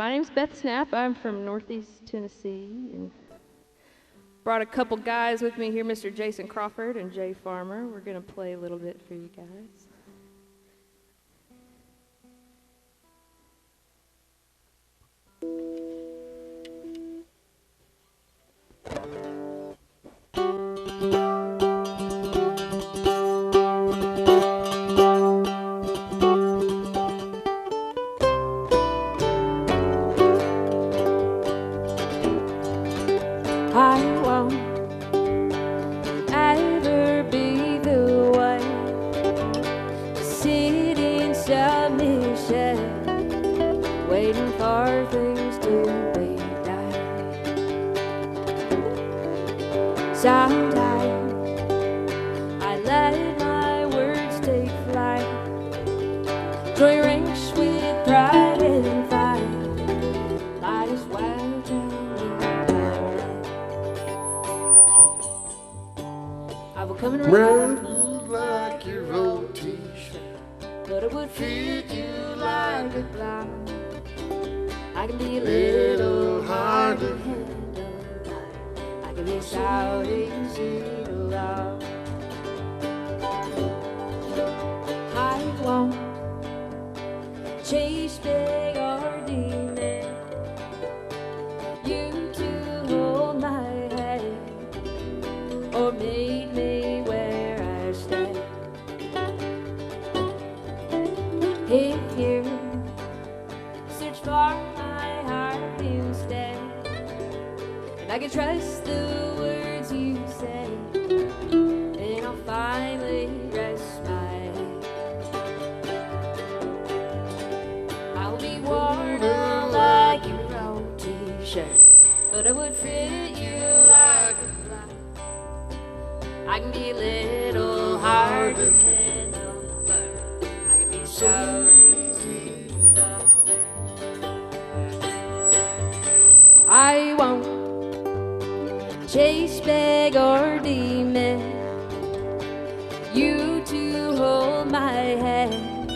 My name's Beth Snapp. I'm from Northeast Tennessee and brought a couple guys with me here, Mr. Jason Crawford and Jay Farmer. We're going to play a little bit for you guys. I won't ever be the one to sit in submission, waiting for things to be done. Sometimes I let my words take flight, joy rings with pride and fight. Might as well tell coming around like your old t-shirt, but it would fit you like a glove. I can be a little hard to handle. I can be so easy to love. I won't chase big or demon. You to hold my hand or made me if you search for my heart instead, and I can trust the words you say, then I'll finally rest my head. I'll be worn out like your old t-shirt, but I would fit you like a glove. I can be a little hard to handle, but I can be so easy to love. I won't chase, beg, or demand you to hold my hand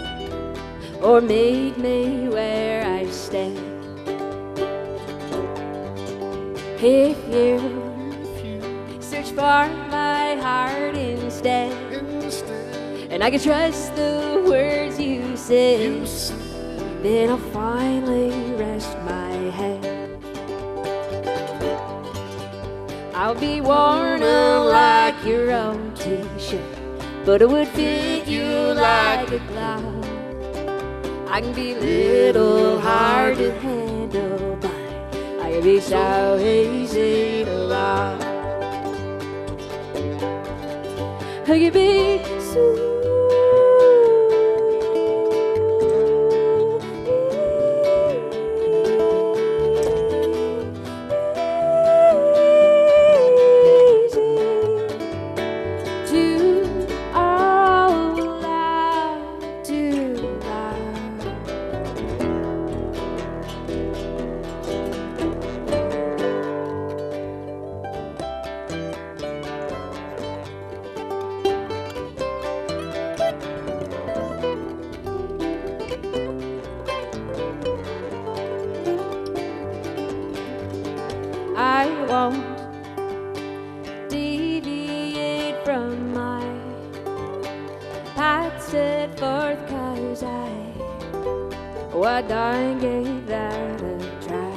or meet me where I stand. If you search for my heart instead, and I can trust the words you say, then I'll finally rest my head. I'll be worn out like your old t-shirt, but it would fit you like a glove. I can be a little hard to handle, but I can be so easy to love. I can be so I won't deviate from my path set forth, 'cause I darn gave that a try.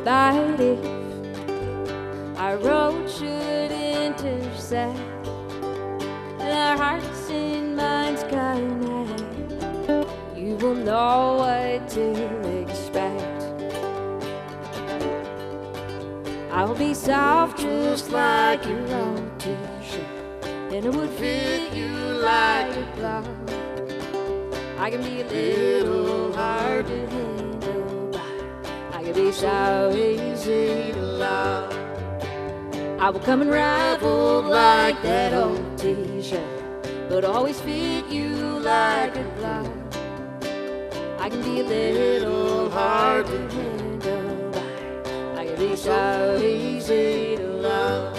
But if our road should intersect, and our hearts and minds connect, you will know what to expect. I'll be soft just like your old t-shirt, and it would fit you like a glove. I can be a little hard to handle, but I can be so easy to love. I will come unraveled like that old t-shirt, but always fit you like a glove. I can be a little hard to handle, but I can be so easy to love.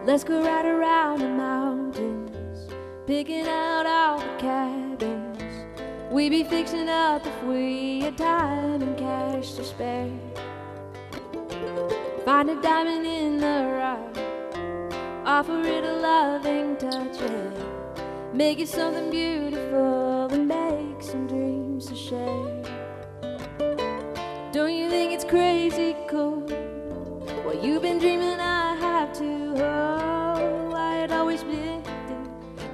Let's go right around the mountains, picking out all the cabins. We'd be fixing up if we had time and cash to spare. Find a diamond in the rough, offer it a loving touch, yeah. Make it something beautiful and make some dreams to share. Don't you think it's crazy cool? What you've been dreaming I have too. Oh, I had always been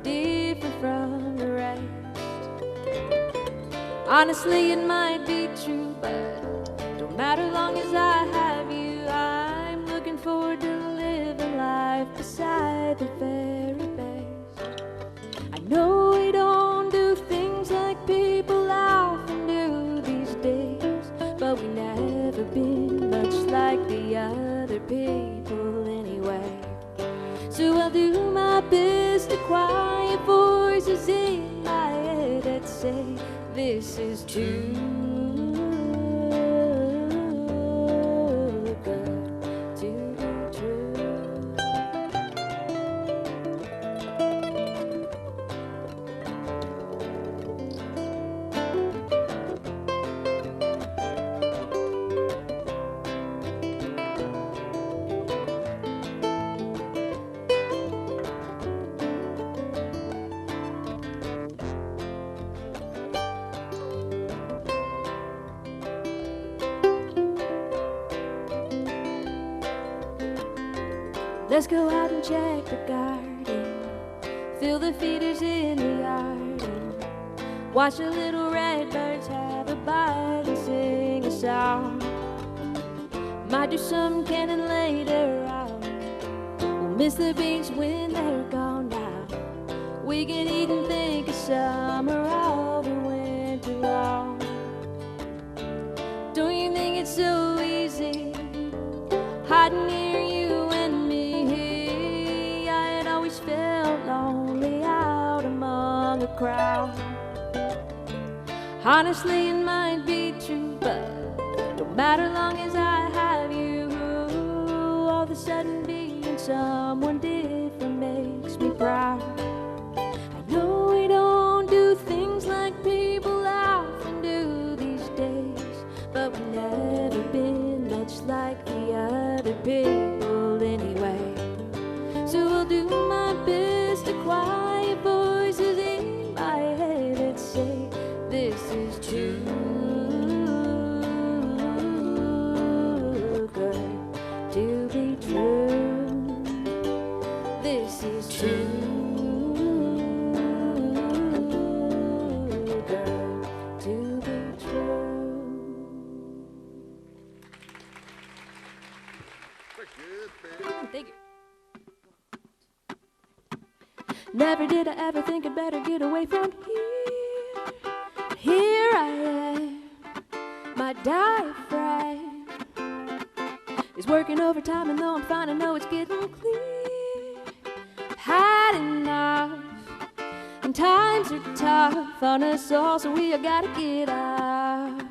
different from the rest. Honestly, it might be true, but don't matter long as I have you. I'm looking forward to living life beside the very best. I know we don't do things like people often do these days, but we never been much like the other people anyway. So I'll do my best to quiet voices in my head that say this is too good to be true. Let's go out and check the garden, feel the feeders in the yard, and watch the little red birds have a bite and sing a song. Might do some canning later on, we'll miss the beach when they're gone now. We can eat and think of summer all the winter long. Don't you think it's so easy hiding near you and me? Felt lonely out among a crowd. Honestly, it might be true, but don't matter long as I have you. All of a sudden being someone different makes me proud. I know we don't do things like people often do these days, but we've never been much like the other people anyway. So I'll do my best to quiet voices in my head that say this is too good to be true. This is too good to be true. Thank you. Never did I ever think I'd better get away from here. Here I am, my diaphragm is working overtime, and though I'm fine, I know it's getting clear. Had enough, and times are tough on us all, so we all gotta get out.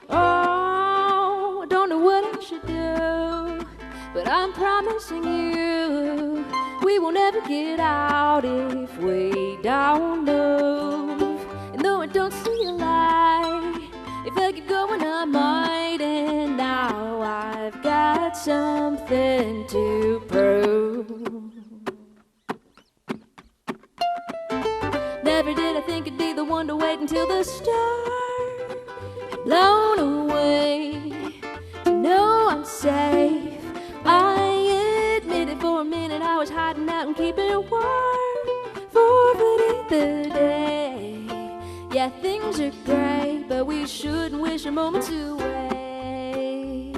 Oh, I don't know what I should do, but I'm promising you we won't ever get out if we don't move. And though I don't see a light, if I keep going I might. And now I've got something to prove. Never did I think I'd be the one to wait until the start had blown away to know I'm safe. I admit it, for a minute I was hiding out and keeping it warm. Forfeiting the day. Yeah, things are great, but we shouldn't wish our moments away.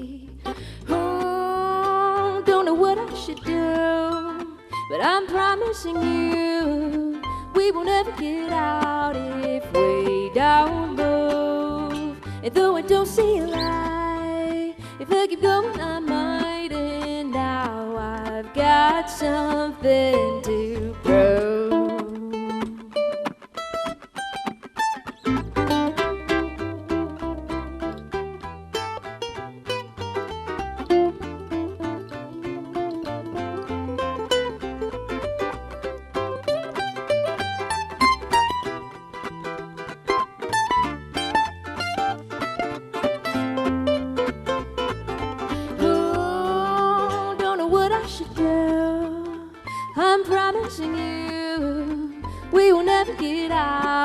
Oh, don't know what I should do, but I'm promising you we won't ever get out if we don't move. And though I don't see a light, if I keep going I might. And now I've got something to prove.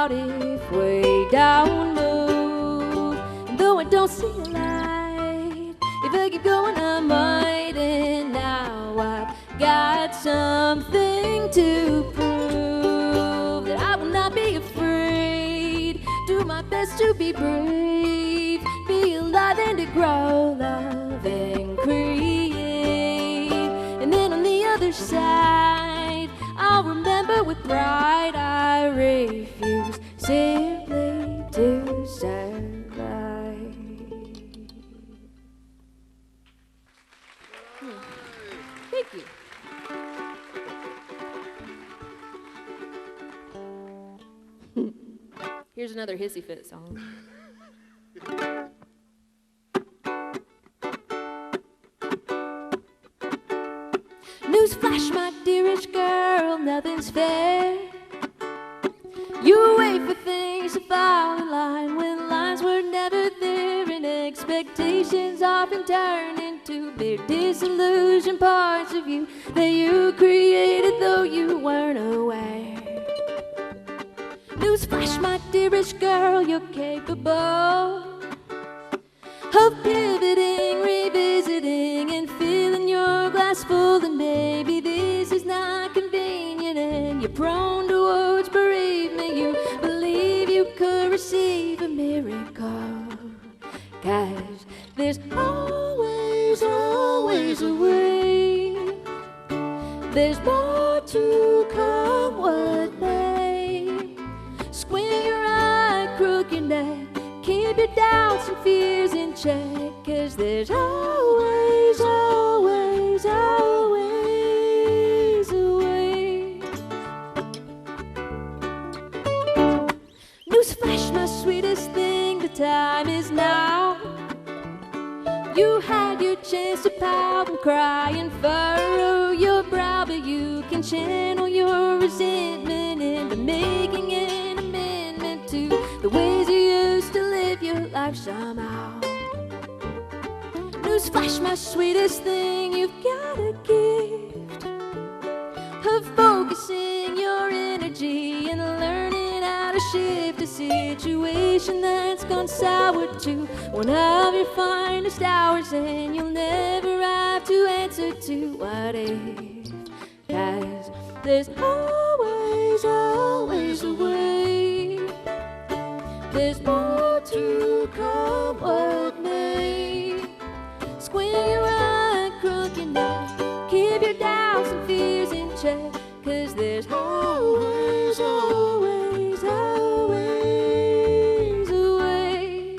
about if we don't move. And though I don't see a light, if I keep going I might. And now I've got something to prove, that I will not be afraid. Do my best to be brave, be alive and to grow, love and create. And then on the other side, I'll remember with pride I refuse simply to survive. Thank you. Here's another hissy fit song. Newsflash, my dearest girl, nothing's fair. You wait for things to fall in line when lines were never there, and expectations often turn into big disillusioned parts of you that you created though you weren't aware. Newsflash, my dearest girl, you're capable of pivoting, revisiting, and filling your glass full. And maybe this is not convenient, and you're prone towards bereavement. You believe you could receive a miracle, 'cause there's always, always a way. There's more to come, what may. Squint your eye, crook your neck, keep your doubts and fears in check, 'cause there's always, always, always a way. Newsflash, my sweetest thing, the time is now. You had your chance to pout and cry and furrow your brow, but you can channel your resentment into making an amendment to the ways you used to live your life somehow. Newsflash, my sweetest thing, you've got a gift of focusing your energy and learning how to shift a situation that's gone sour to one of your finest hours, and you'll never have to answer to what if, 'cause there's always, always a way. There's more to come, what may. Squint your eye, crook your neck, keep your doubts and fears in check, 'cause there's always, always, always a way.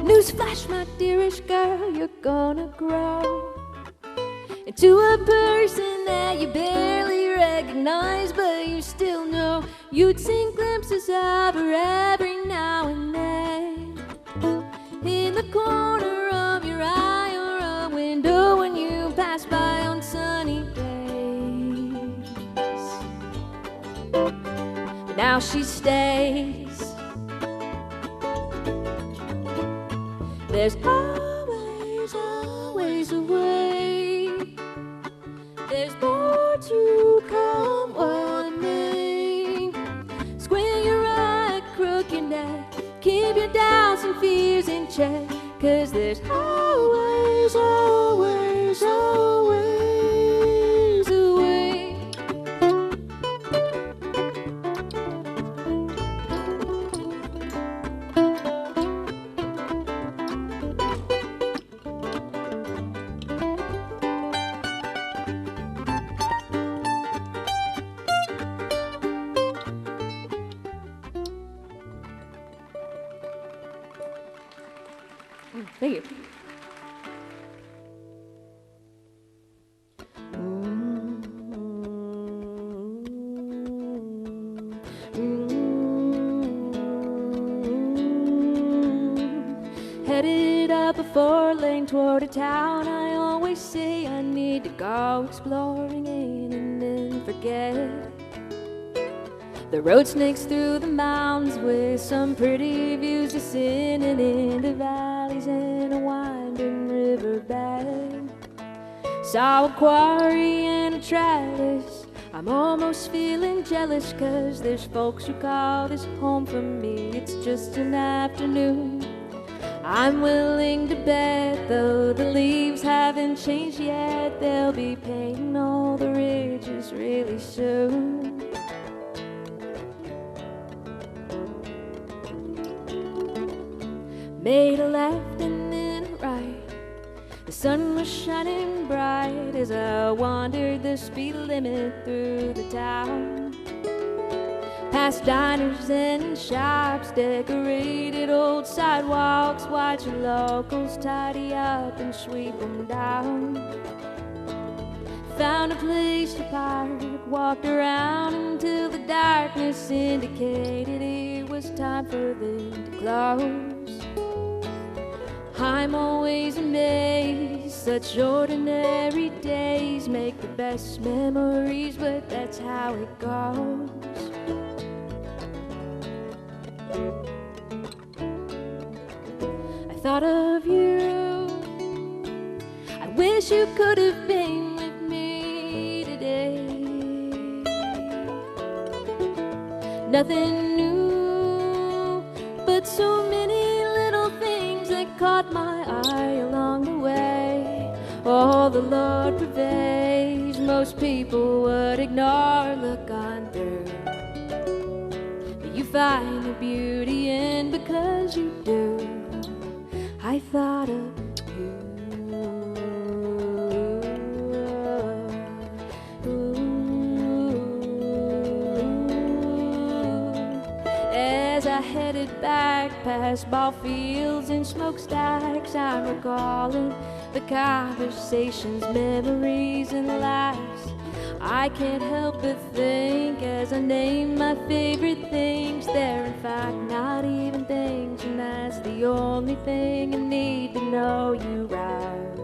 Newsflash, my dearest girl, you're gonna grow into a person that you barely recognize, but you still know you'd seen glimpses of her every now and then, in the corner of your eye or a window when you pass by on sunny days. But now she stays. There's always, always a way. There's more to come, what may. Squint your eye, crook your neck, keep your doubts and fears in check, 'cause there's always, always, always a way. Thank you. Headed up a 4-lane toward a town I always say I need to go exploring in and then forget. The road snakes through the mountains with some pretty views descending into valleys and a winding riverbed. Saw a quarry and a trellis. I'm almost feeling jealous, 'cause there's folks who call this home for me. It's just an afternoon. I'm willing to bet, though the leaves haven't changed yet, they'll be painting all the ridges really soon. Made a left and then a right. The sun was shining bright as I wandered the speed limit through the town. Past diners and shops, decorated old sidewalks, watching locals tidy up and sweep them down. Found a place to park, walked around until the darkness indicated it was time for them to close. I'm always amazed, such ordinary days make the best memories, but that's how it goes. I thought of you, I wish you could have been with me today. Nothing new, but so many little things that caught my eye along the way. Oh, the Lord pervades, most people would ignore, look on through. But you find the beauty in, because you do. I thought of you. As I headed back past ball fields and smokestacks, I'm recalling the conversations, memories, and laughs. I can't help but think as I name my favorite things, they're in fact not even things, and that's the only thing I need to know you right.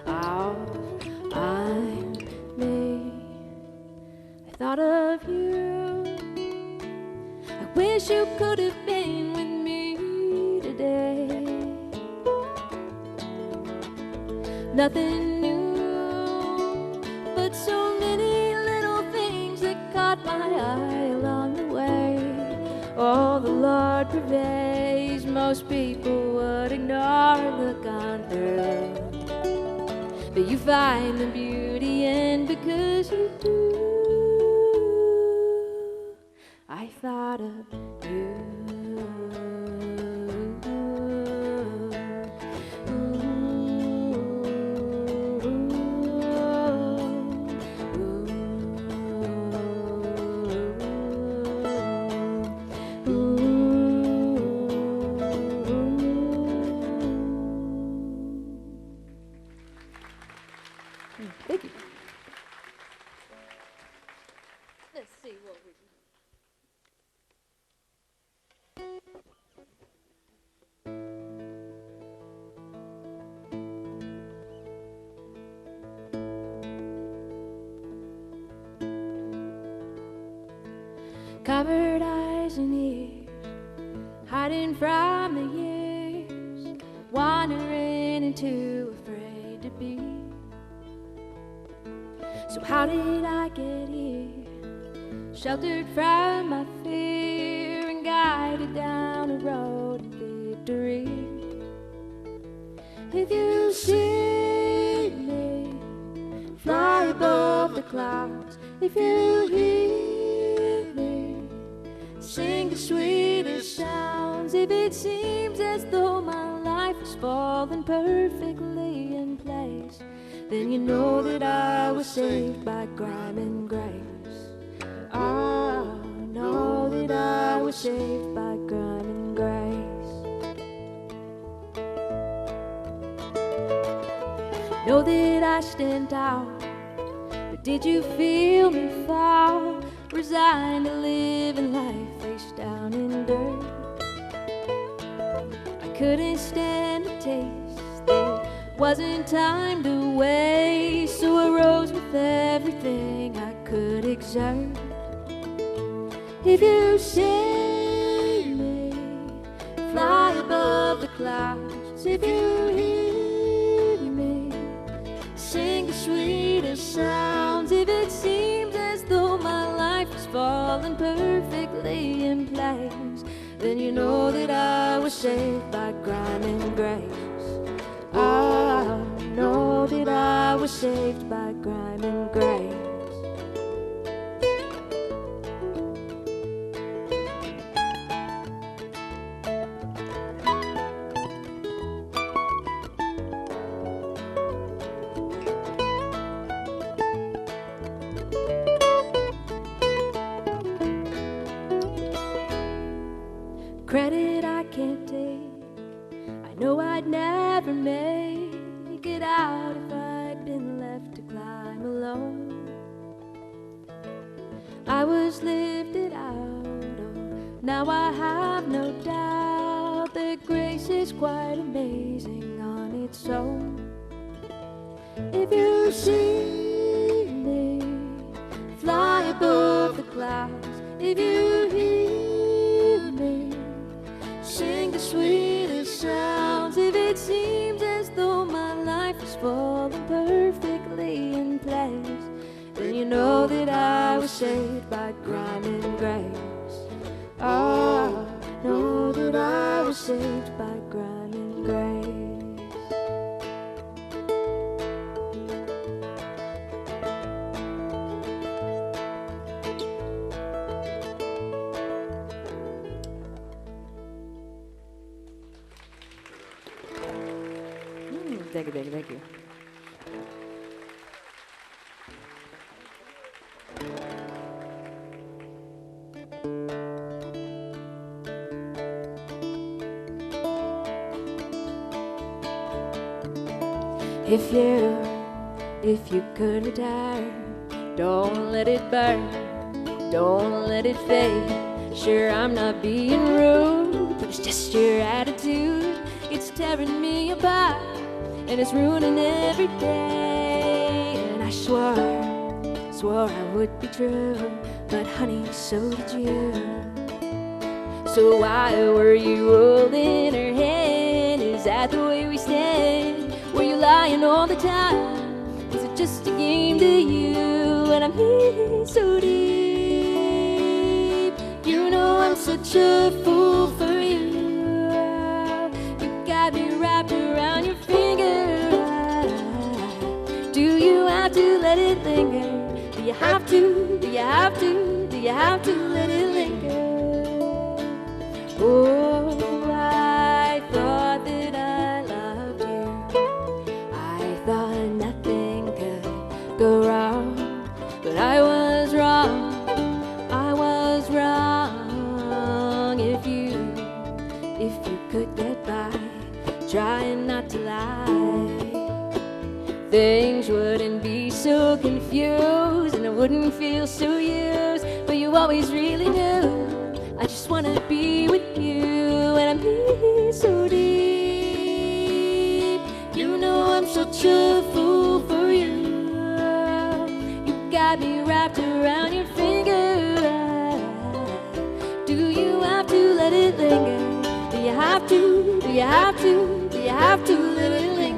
Oh, I'm me. I thought of you, I wish you could have been with me today. Nothing new, but so many little things that caught my eye along the way. Oh, the Lord pervades, most people would ignore, look on through. But you find the beauty in, because you do. I thought of you. Thank you. Let's see what we can. Covered eyes and ears, hiding from the years, wandering and too afraid to be. So how did I get here? Sheltered from my fear and guided down a road of victory. If you see me fly above the clouds, if you hear me sing the sweetest sounds, if it seems as though my life is falling perfectly in place, then you know that I was saved by crime and grace. I know that I was saved by crime and grace. Know that I stand tall, but did you feel me fall? Resigned to living life face down in dirt. I couldn't stand the taste, there wasn't time to waste, so I rose with everything I could exert. If you see me fly above the clouds, if you hear me sing the sweetest sounds, if it seems as though my life is falling perfectly in place, then you know that I was saved by crime and grace. I know that I was saved by crime and grace. Credit I can't take, I know I'd never make it out if I'd been left to climb alone. I was lifted out, oh, now I have no doubt that grace is quite amazing on its own. If you see me fly above the clouds, if you hear me sing the sweetest sounds, if it seems as though my life is falling perfectly in place, then you know that I was saved by crime and grace. Oh, I know that I was saved by crime and grace. Thank you, thank you, thank you. If you could retire, don't let it burn, don't let it fade. Sure, I'm not being rude, but it's just your attitude. It's tearing me apart, and it's ruining every day. And I swore I would be true, but honey, so did you. So why were you holding her hand? Is that the way we stand? Were you lying all the time? Is it just a game to you? And I'm in so deep. You know I'm such a fool for you. You got me wrapped around your finger. Do you have to let it linger? Do you have to? Do you have to? Do you have to let it linger? Oh, I thought that I loved you. I thought nothing could go wrong, but I was wrong. I was wrong. If you could get by, trying not to lie, things wouldn't be so confused, and I wouldn't feel so used. But you always really knew I just wanna be with you, and I'm here so deep. You know I'm such a fool for you. You got me wrapped around your finger. Do you have to let it linger? Do you have to? Do you have to? Do you have to let it linger?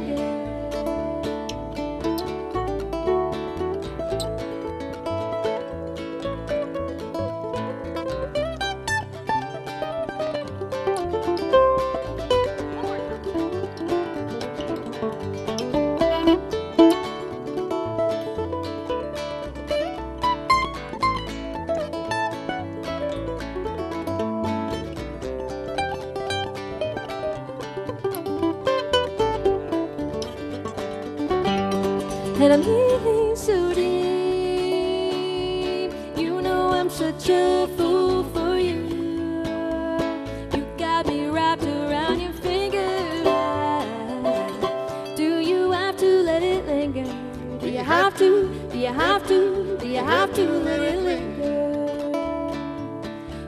And I'm in so deep. You know I'm such a fool for you. You got me wrapped around your finger. Do you have to let it linger? Do you have to? Do you have to? Do you have to let it linger?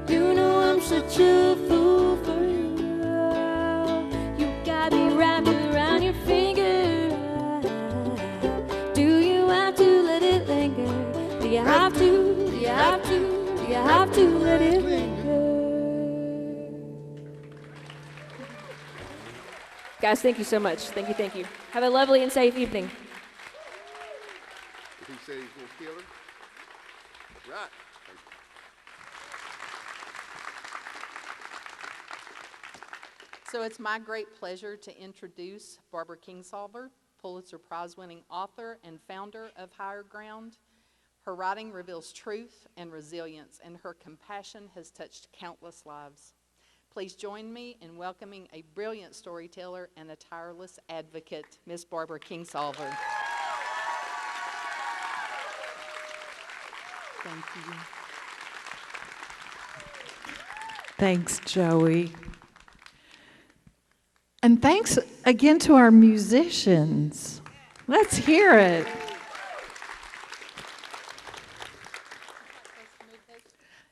You know I'm such a fool for you. You got me wrapped around your finger. Do you have to? Do you have to? Do you You have to let it linger. Guys, thank you so much. Thank you, thank you. Have a lovely and safe evening. He said he's going to kill him. Right. So it's my great pleasure to introduce Barbara Kingsolver, Pulitzer Prize winning author and founder of Higher Ground. Her writing reveals truth and resilience, and her compassion has touched countless lives. Please join me in welcoming a brilliant storyteller and a tireless advocate, Miss Barbara Kingsolver. Thank you. Thanks, Joey. And thanks again to our musicians. Let's hear it.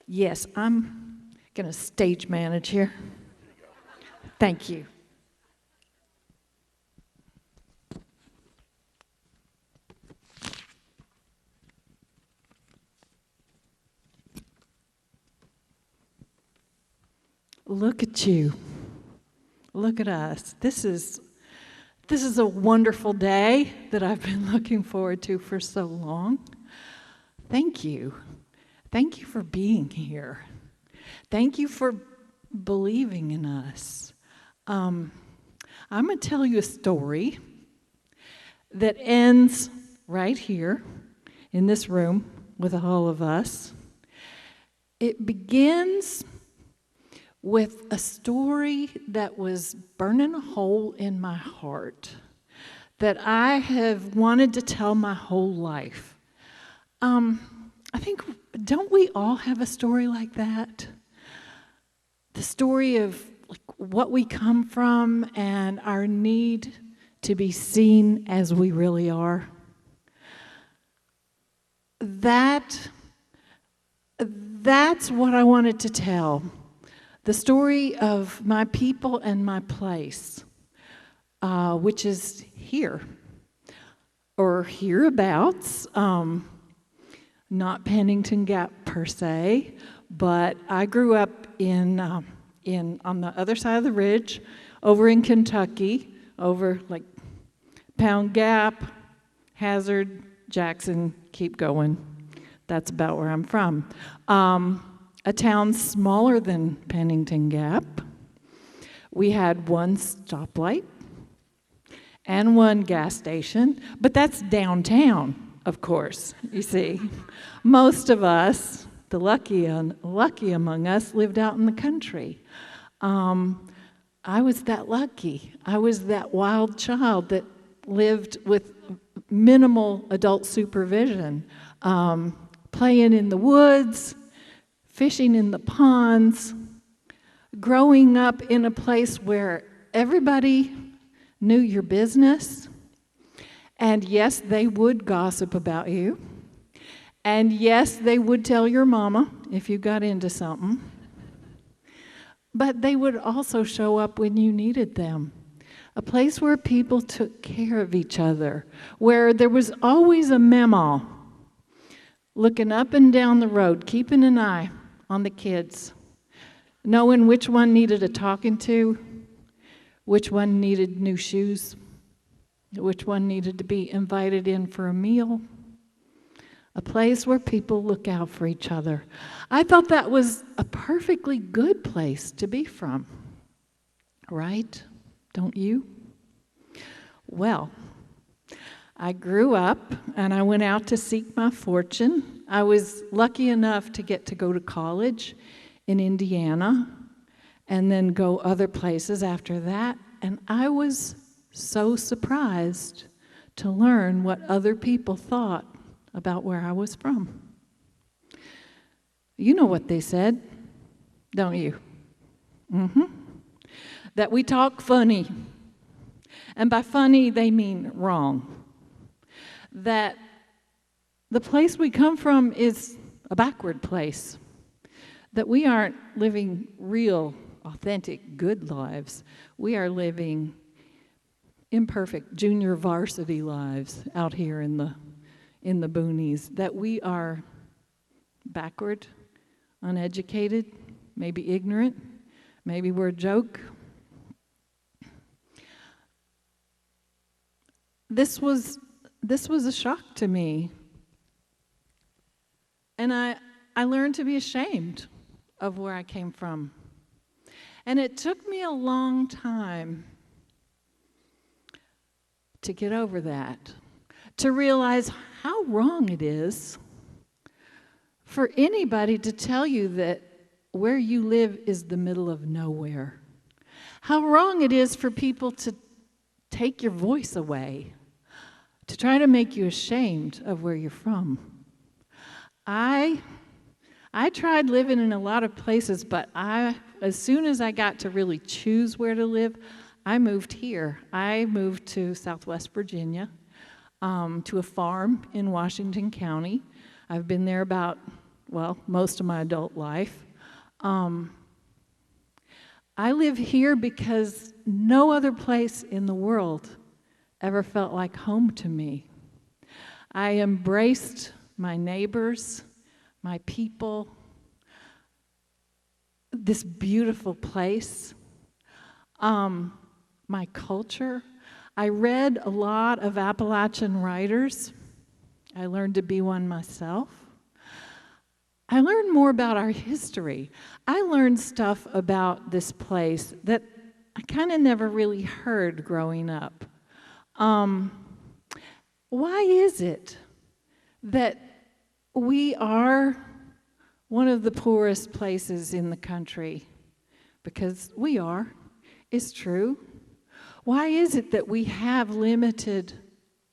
Yes, I'm going to stage manage here. Thank you. Look at you. Look at us. This is a wonderful day that I've been looking forward to for so long. Thank you. Thank you for being here. Thank you for believing in us. I'm going to tell you a story that ends right here in this room with all of us. It begins with a story that was burning a hole in my heart that I have wanted to tell my whole life. I think, don't we all have a story like that? The story of like what we come from and our need to be seen as we really are. That's what I wanted to tell. The story of my people and my place, which is here, or hereabouts, not Pennington Gap per se, but I grew up on the other side of the ridge, over in Kentucky, over like Pound Gap, Hazard, Jackson, keep going. That's about where I'm from. A town smaller than Pennington Gap. We had one stoplight and one gas station, but that's downtown, of course, you see. Most of us, the lucky among us, lived out in the country. I was that lucky. I was that wild child that lived with minimal adult supervision, playing in the woods, fishing in the ponds, growing up in a place where everybody knew your business, and yes, they would gossip about you, and yes, they would tell your mama if you got into something, but they would also show up when you needed them. A place where people took care of each other, where there was always a mama looking up and down the road, keeping an eye on the kids, knowing which one needed a talking to, which one needed new shoes, which one needed to be invited in for a meal. A place where people look out for each other. I thought that was a perfectly good place to be from, right? Don't you? Well, I grew up and I went out to seek my fortune. I was lucky enough to get to go to college in Indiana and then go other places after that. And I was so surprised to learn what other people thought about where I was from. You know what they said, don't you? That we talk funny. And by funny, they mean wrong. That the place we come from is a backward place. That we aren't living real, authentic, good lives. We are living imperfect junior varsity lives out here in the boonies. That we are backward, uneducated, maybe ignorant, maybe we're a joke. This was a shock to me. And I learned to be ashamed of where I came from. And it took me a long time to get over that, to realize how wrong it is for anybody to tell you that where you live is the middle of nowhere. How wrong it is for people to take your voice away, to try to make you ashamed of where you're from. I tried living in a lot of places, but as soon as I got to really choose where to live, I moved here. I moved to Southwest Virginia, to a farm in Washington County. I've been there most of my adult life. I live here because no other place in the world ever felt like home to me. I embraced my neighbors, my people, this beautiful place, my culture. I read a lot of Appalachian writers. I learned to be one myself. I learned more about our history. I learned stuff about this place that I kind of never really heard growing up. Why is it that we are one of the poorest places in the country? Because we are. It's true. Why is it that we have limited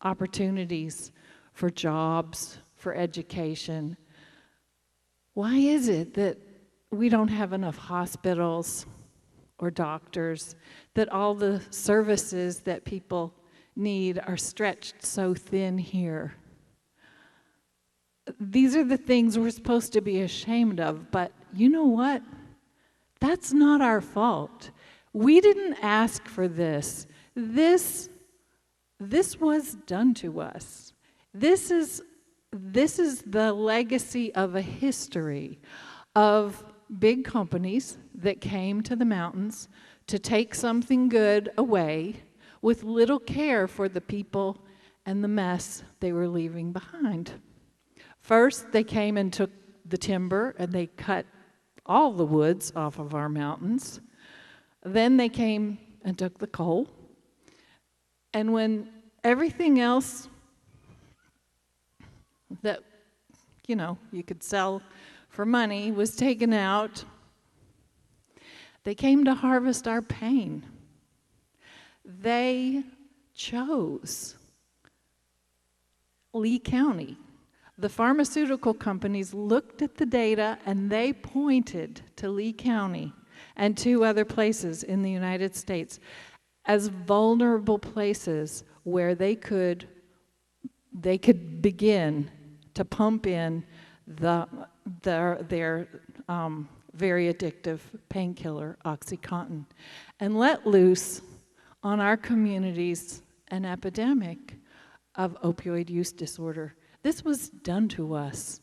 opportunities for jobs, for education? Why is it that we don't have enough hospitals or doctors, that all the services that people need are stretched so thin here? These are the things we're supposed to be ashamed of, but you know what? That's not our fault. We didn't ask for this. This was done to us. This is the legacy of a history of big companies that came to the mountains to take something good away with little care for the people and the mess they were leaving behind. First, they came and took the timber and they cut all the woods off of our mountains. Then they came and took the coal. And when everything else that, you could sell for money was taken out, they came to harvest our pain. They chose Lee County. The pharmaceutical companies looked at the data and they pointed to Lee County and 2 other places in the United States as vulnerable places where they could begin to pump in their very addictive painkiller, OxyContin, and let loose on our communities an epidemic of opioid use disorder. This was done to us.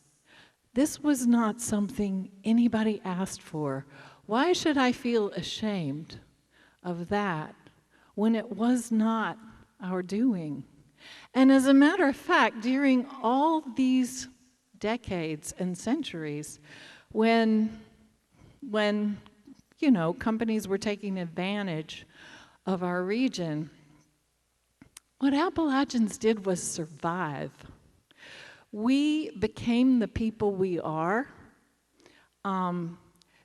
This was not something anybody asked for. Why should I feel ashamed of that when it was not our doing? And as a matter of fact, during all these decades and centuries, when companies were taking advantage of our region, what Appalachians did was survive. We became the people we are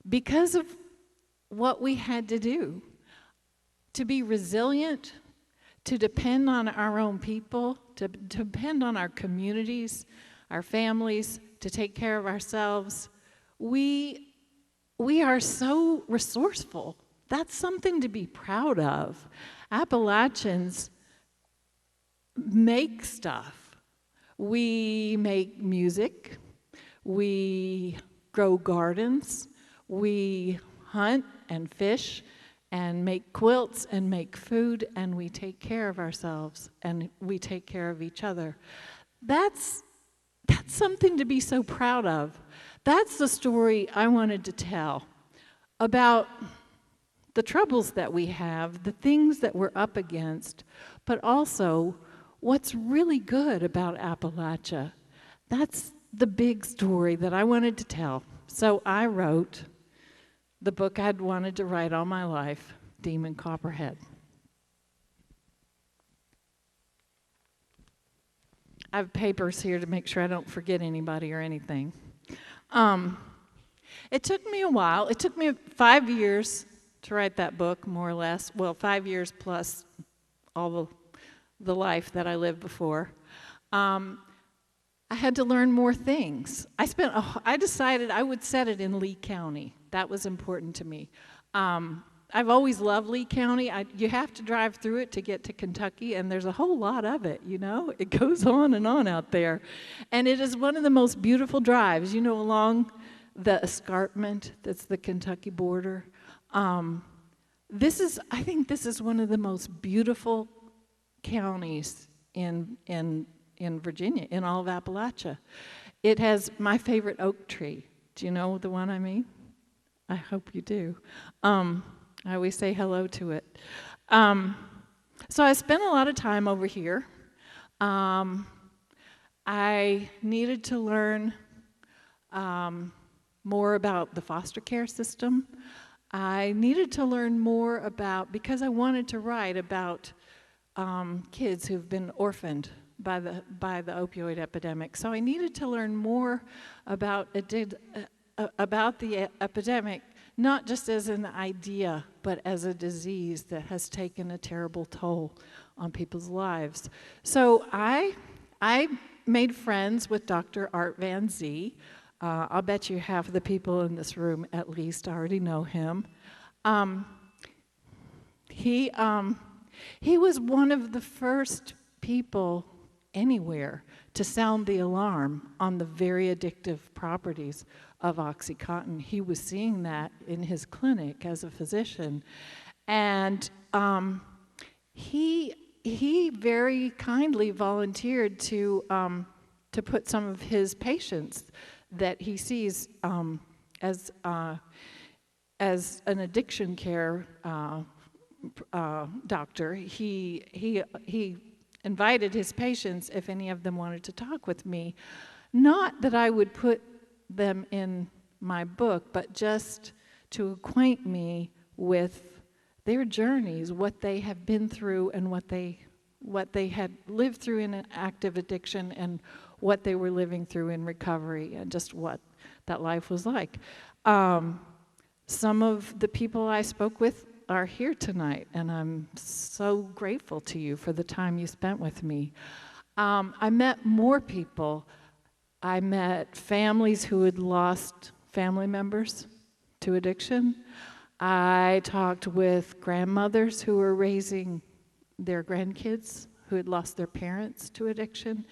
because of what we had to do to be resilient, to depend on our own people, to depend on our communities, our families, to take care of ourselves. We are so resourceful. That's something to be proud of. Appalachians make stuff. We make music. We grow gardens. We hunt and fish and make quilts and make food, and we take care of ourselves and we take care of each other. That's something to be so proud of. that's the story I wanted to tell about the troubles that we have, the things that we're up against, but also what's really good about Appalachia. That's the big story that I wanted to tell. So I wrote the book I'd wanted to write all my life, Demon Copperhead. I have papers here to make sure I don't forget anybody or anything. It took me a while. It took me 5 years to write that book, more or less. Well, 5 years plus all the life that I lived before. I had to learn more things. I decided I would set it in Lee County. That was important to me. I've always loved Lee County. You have to drive through it to get to Kentucky, and there's a whole lot of it, you know? It goes on and on out there. And it is one of the most beautiful drives, you know, along the escarpment that's the Kentucky border. I think this is one of the most beautiful counties in Virginia, in all of Appalachia. It has my favorite oak tree. Do you know the one I mean? I hope you do. I always say hello to it. So I spent a lot of time over here. I needed to learn more about the foster care system. I needed to learn more about, because I wanted to write about kids who've been orphaned by the opioid epidemic. So I needed to learn more about the epidemic, not just as an idea, but as a disease that has taken a terrible toll on people's lives. So I made friends with Dr. Art Van Zee. I'll bet you half of the people in this room at least already know him. He was one of the first people anywhere to sound the alarm on the very addictive properties of OxyContin. He was seeing that in his clinic as a physician. And he very kindly volunteered to put some of his patients that he sees as an addiction care doctor. He invited his patients, if any of them wanted to talk with me, not that I would put them in my book, but just to acquaint me with their journeys, what they have been through and what they had lived through in an active addiction and what they were living through in recovery and just what that life was like. Some of the people I spoke with are here tonight, and I'm so grateful to you for the time you spent with me. I met more people. I met families who had lost family members to addiction. I talked with grandmothers who were raising their grandkids who had lost their parents to addiction.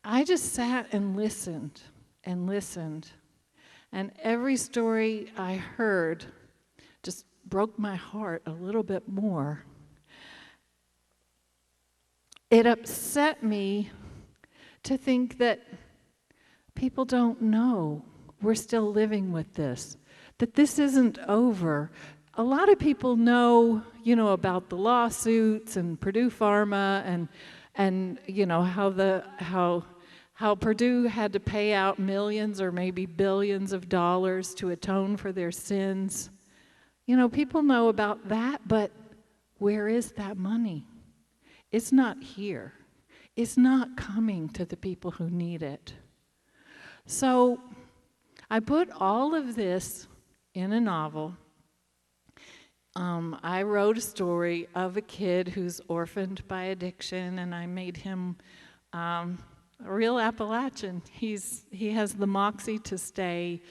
I just sat and listened, and every story I heard just broke my heart a little bit more. It upset me to think that people don't know we're still living with this, that this isn't over. A lot of people know, about the lawsuits and Purdue Pharma and how Purdue had to pay out millions or maybe billions of dollars to atone for their sins. People know about that, but where is that money? It's not here. It's not coming to the people who need it. So I put all of this in a novel. I wrote a story of a kid who's orphaned by addiction, and I made him a real Appalachian. He has the moxie to stay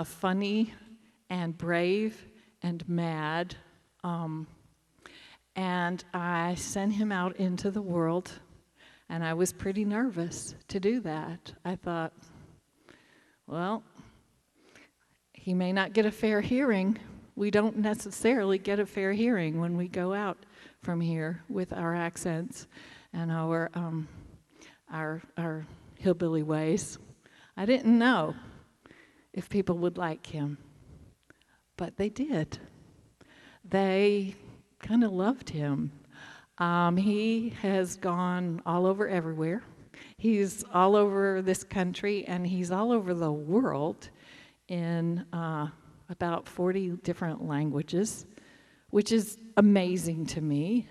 funny and brave and mad. And I sent him out into the world, and I was pretty nervous to do that. I thought, well, he may not get a fair hearing. We don't necessarily get a fair hearing when we go out from here with our accents and our hillbilly ways. I didn't know. if people would like him. But they did. They kind of loved him. He has gone all over everywhere. He's all over this country, and he's all over the world in about 40 different languages, which is amazing to me.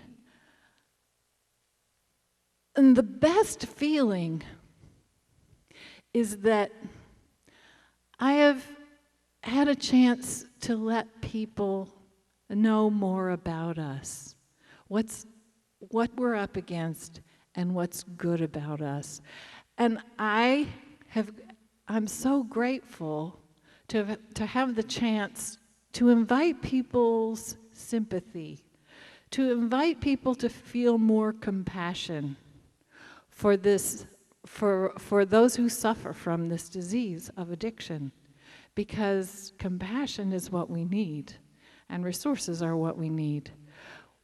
And the best feeling is that I have had a chance to let people know more about us, what we're up against, and what's good about us. And I'm so grateful to have the chance to invite people's sympathy, to invite people to feel more compassion for this, for those who suffer from this disease of addiction, because compassion is what we need, and resources are what we need.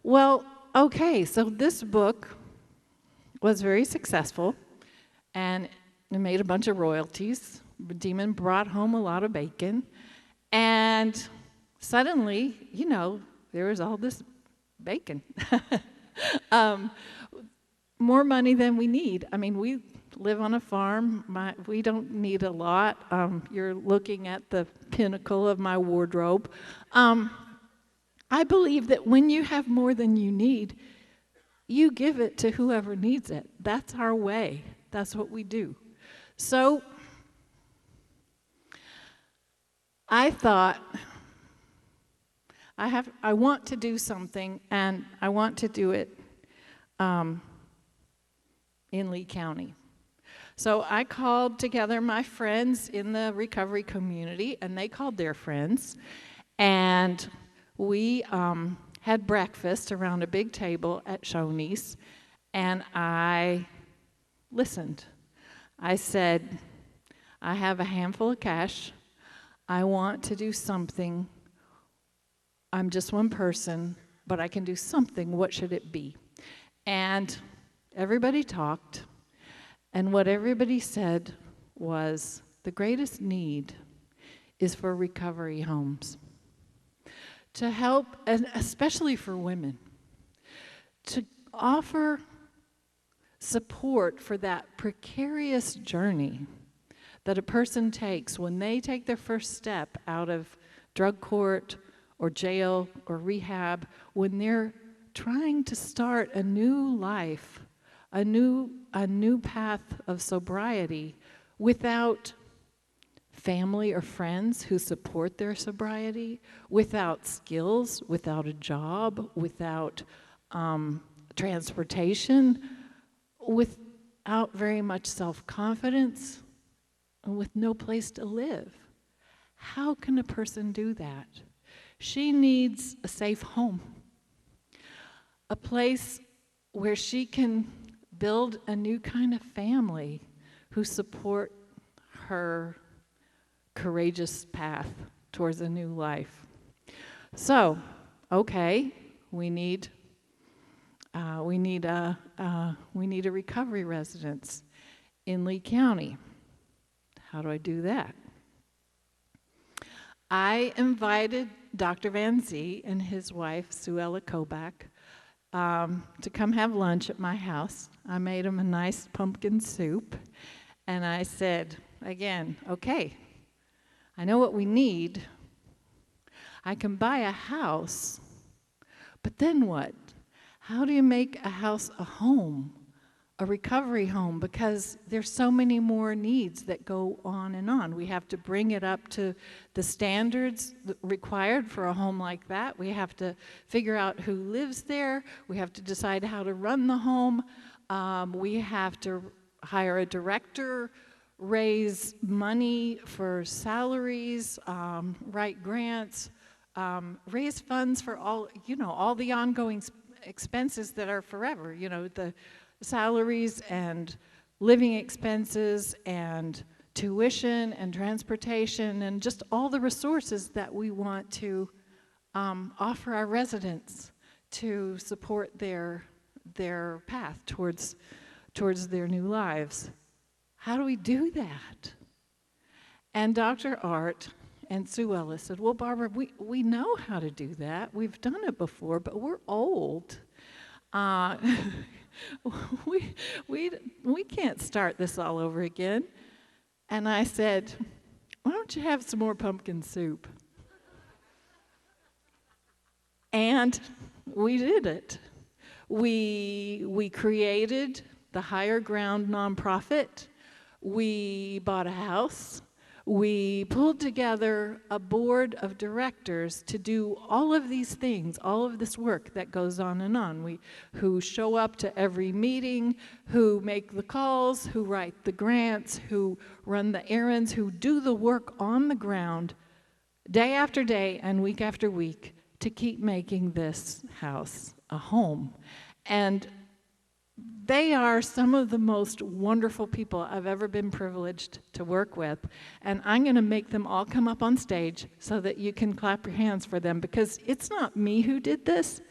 Well, okay, so this book was very successful, and it made a bunch of royalties. Demon brought home a lot of bacon, and suddenly, there was all this bacon. More money than we need. I mean, we live on a farm. We don't need a lot. You're looking at the pinnacle of my wardrobe. I believe that when you have more than you need, you give it to whoever needs it. That's our way. That's what we do. So I thought, I want to do something, and I want to do it in Lee County. So I called together my friends in the recovery community, and they called their friends, and we had breakfast around a big table at Shoney's, and I listened. I said, I have a handful of cash. I want to do something. I'm just one person, but I can do something. What should it be? And everybody talked, and what everybody said was the greatest need is for recovery homes. To help, and especially for women, to offer support for that precarious journey that a person takes when they take their first step out of drug court or jail or rehab, when they're trying to start a new life, a new path of sobriety without family or friends who support their sobriety, without skills, without a job, without transportation, without very much self-confidence, and with no place to live. How can a person do that? She needs a safe home, a place where she can build a new kind of family who support her courageous path towards a new life. So, okay, we need a recovery residence in Lee County. How do I do that? I invited Dr. Van Zee and his wife, Suella Kobach, to come have lunch at my house. I made them a nice pumpkin soup, and I said, again, okay, I know what we need. I can buy a house, but then what? How do you make a house a home, a recovery home? Because there's so many more needs that go on and on. We have to bring it up to the standards required for a home like that. We have to figure out who lives there. We have to decide how to run the home. We have to hire a director, raise money for salaries, write grants, raise funds for all the ongoing expenses that are forever, the salaries and living expenses and tuition and transportation and just all the resources that we want to offer our residents to support their path towards their new lives. How do we do that? And Dr. Art and Sue Ellis said, well, Barbara, we know how to do that. We've done it before, but we're old. We can't start this all over again. And I said, why don't you have some more pumpkin soup? And we did it. We created the Higher Ground nonprofit. We bought a house. We pulled together a board of directors to do all of these things, all of this work that goes on and on. Who show up to every meeting, who make the calls, who write the grants, who run the errands, who do the work on the ground day after day and week after week to keep making this house a home. And they are some of the most wonderful people I've ever been privileged to work with. And I'm going to make them all come up on stage so that you can clap your hands for them, because it's not me who did this,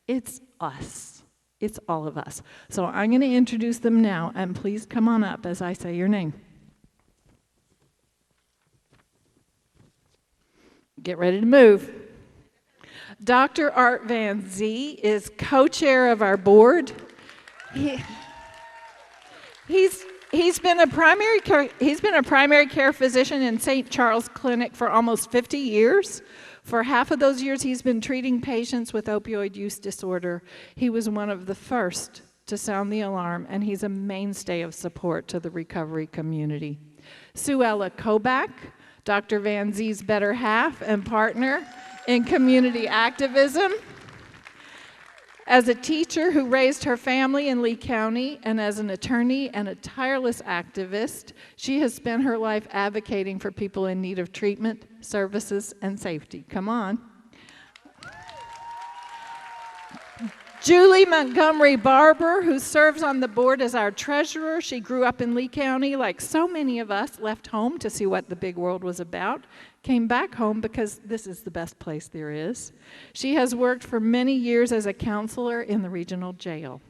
it's us. It's all of us. So I'm going to introduce them now, and please come on up as I say your name. Get ready to move. Dr. Art Van Zee is co-chair of our board. He's been a primary care physician in St. Charles Clinic for almost 50 years. For half of those years, he's been treating patients with opioid use disorder. He was one of the first to sound the alarm, and he's a mainstay of support to the recovery community. Suella Kobach, Dr. Van Zee's better half and partner in community activism. As a teacher who raised her family in Lee County, and as an attorney and a tireless activist, she has spent her life advocating for people in need of treatment, services, and safety. Come on. Julie Montgomery Barber, who serves on the board as our treasurer. She grew up in Lee County, like so many of us, left home to see what the big world was about, came back home because this is the best place there is. She has worked for many years as a counselor in the regional jail.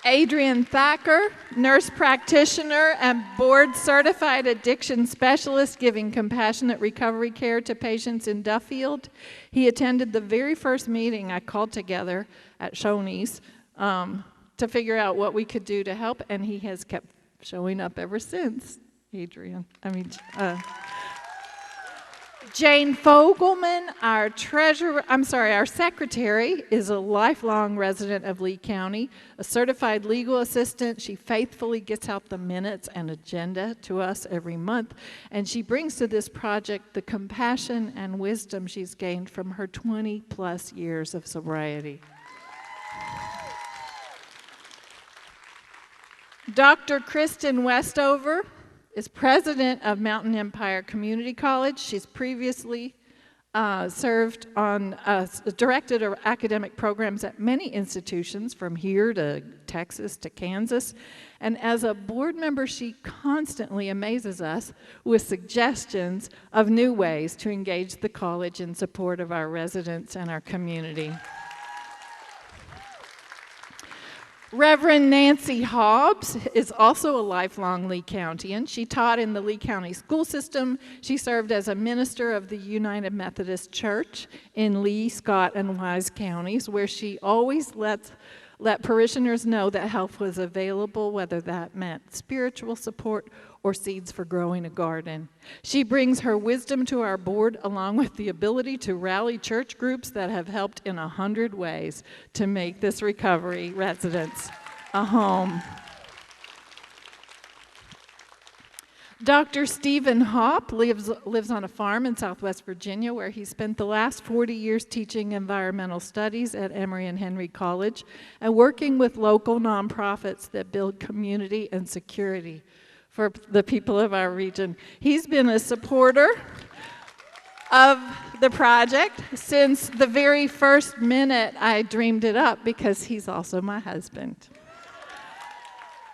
Adrian Thacker, nurse practitioner and board-certified addiction specialist, giving compassionate recovery care to patients in Duffield. He attended the very first meeting I called together at Shoney's to figure out what we could do to help, and he has kept showing up ever since. Adrian, Jane Fogelman, our secretary, is a lifelong resident of Lee County, a certified legal assistant. She faithfully gets out the minutes and agenda to us every month, and she brings to this project the compassion and wisdom she's gained from her 20-plus years of sobriety. Dr. Kristen Westover is president of Mountain Empire Community College. She's previously served on, directed academic programs at many institutions from here to Texas to Kansas. And as a board member, she constantly amazes us with suggestions of new ways to engage the college in support of our residents and our community. Reverend Nancy Hobbs is also a lifelong Lee Countian. She taught in the Lee County school system. She served as a minister of the United Methodist Church in Lee, Scott, and Wise counties, where she always let parishioners know that help was available, whether that meant spiritual support or seeds for growing a garden. She brings her wisdom to our board, along with the ability to rally church groups that have helped in 100 ways to make this recovery residence a home. Dr. Stephen Hopp lives on a farm in Southwest Virginia, where he spent the last 40 years teaching environmental studies at Emory and Henry College and working with local nonprofits that build community and security for the people of our region. He's been a supporter of the project since the very first minute I dreamed it up, because he's also my husband.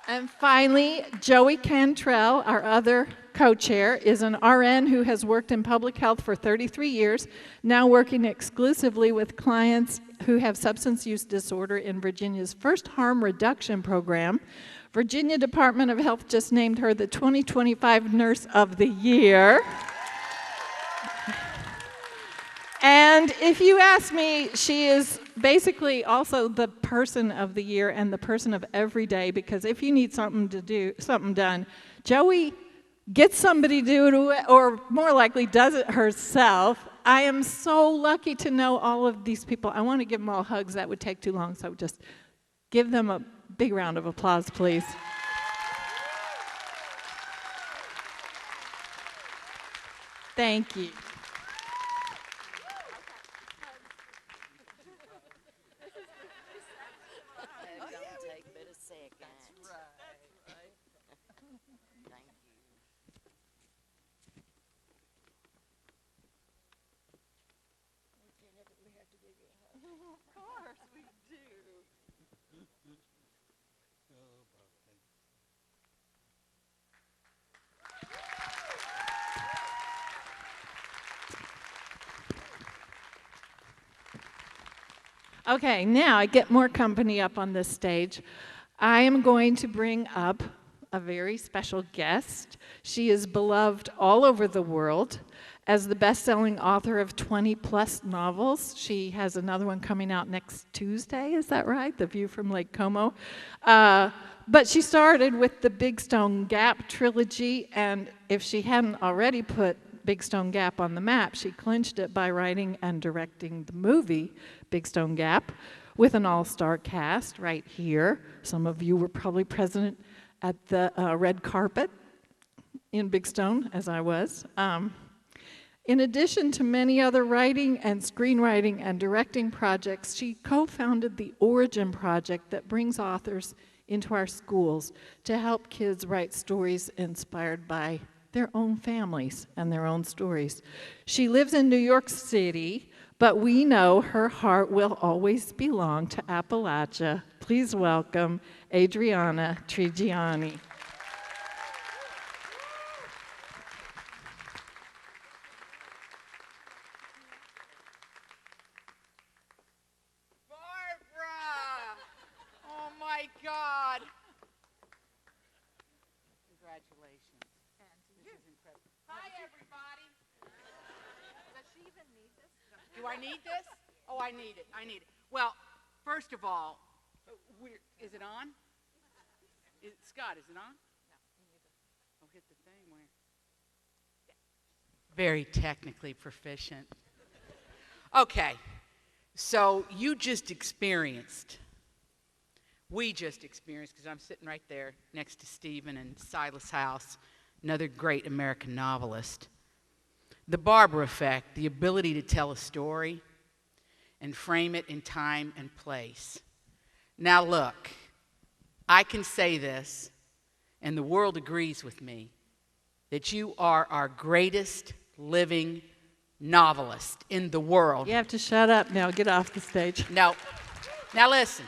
And finally, Joey Cantrell, our other co-chair, is an RN who has worked in public health for 33 years, now working exclusively with clients who have substance use disorder in Virginia's first harm reduction program, Virginia Department of Health just named her the 2025 Nurse of the Year. And if you ask me, she is basically also the person of the year and the person of every day, because if you need something done, Joey gets somebody to do it, or more likely does it herself. I am so lucky to know all of these people. I want to give them all hugs. That would take too long, so just give them a big round of applause, please. Thank you. Okay, now I get more company up on this stage. I am going to bring up a very special guest. She is beloved all over the world as the best-selling author of 20-plus novels. She has another one coming out next Tuesday, is that right? The View from Lake Como. But she started with the Big Stone Gap trilogy, and if she hadn't already put Big Stone Gap on the map, she clinched it by writing and directing the movie Big Stone Gap with an all-star cast right here. Some of you were probably present at the red carpet in Big Stone, as I was. In addition to many other writing and screenwriting and directing projects, she co-founded the Origin Project that brings authors into our schools to help kids write stories inspired by their own families and their own stories. She lives in New York City, but we know her heart will always belong to Appalachia. Please welcome Adriana Trigiani. Barbara! Oh my God! Congratulations. This is incredible. Hi, everybody. Does she even need this? Do I need this? Oh, I need it. I need it. Well, first of all, is it on? Scott, is it on? No. Oh, hit the thing where. Yeah. Very technically proficient. Okay. So we just experienced, because I'm sitting right there next to Stephen and Silas House, another great American novelist, the Barbara effect, the ability to tell a story and frame it in time and place. Now look, I can say this, and the world agrees with me, that you are our greatest living novelist in the world. You have to shut up now. Get off the stage. No. Now listen.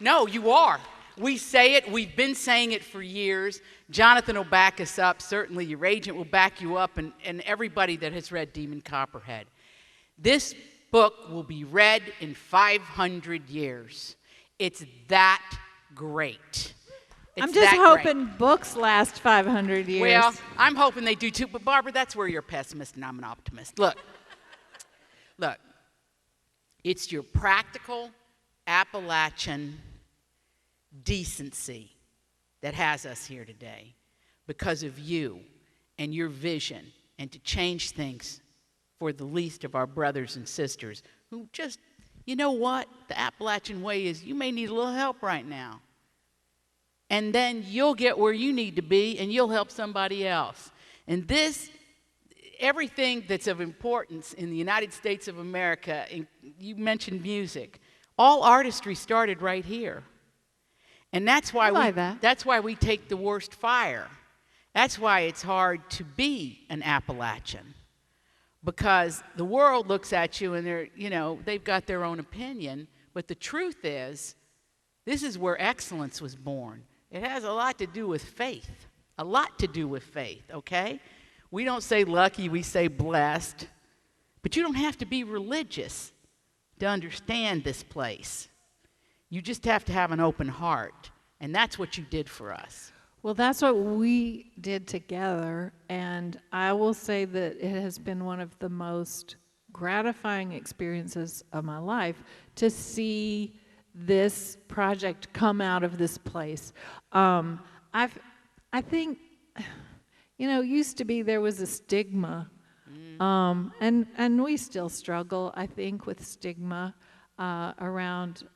No, you are. We say it. We've been saying it for years. Jonathan will back us up. Certainly your agent will back you up, and everybody that has read Demon Copperhead. This book will be read in 500 years. It's that great. I'm just hoping books last 500 years. Well, I'm hoping they do too, but Barbara, that's where you're a pessimist and I'm an optimist. Look, it's your practical Appalachian decency that has us here today because of you and your vision and to change things for the least of our brothers and sisters who just, you know what, the Appalachian way is you may need a little help right now. And then you'll get where you need to be, and you'll help somebody else. And everything that's of importance in the United States of America, you mentioned music, all artistry started right here. And that's why that's why we take the worst fire. That's why it's hard to be an Appalachian. Because the world looks at you and they've got their own opinion, but the truth is, this is where excellence was born. It has a lot to do with faith. A lot to do with faith, okay? We don't say lucky, we say blessed. But you don't have to be religious to understand this place. You just have to have an open heart And that's what you did for us. Well, that's what we did together, and I will say that it has been one of the most gratifying experiences of my life to see this project come out of this place. I think, used to be there was a stigma, and we still struggle, I think, with stigma around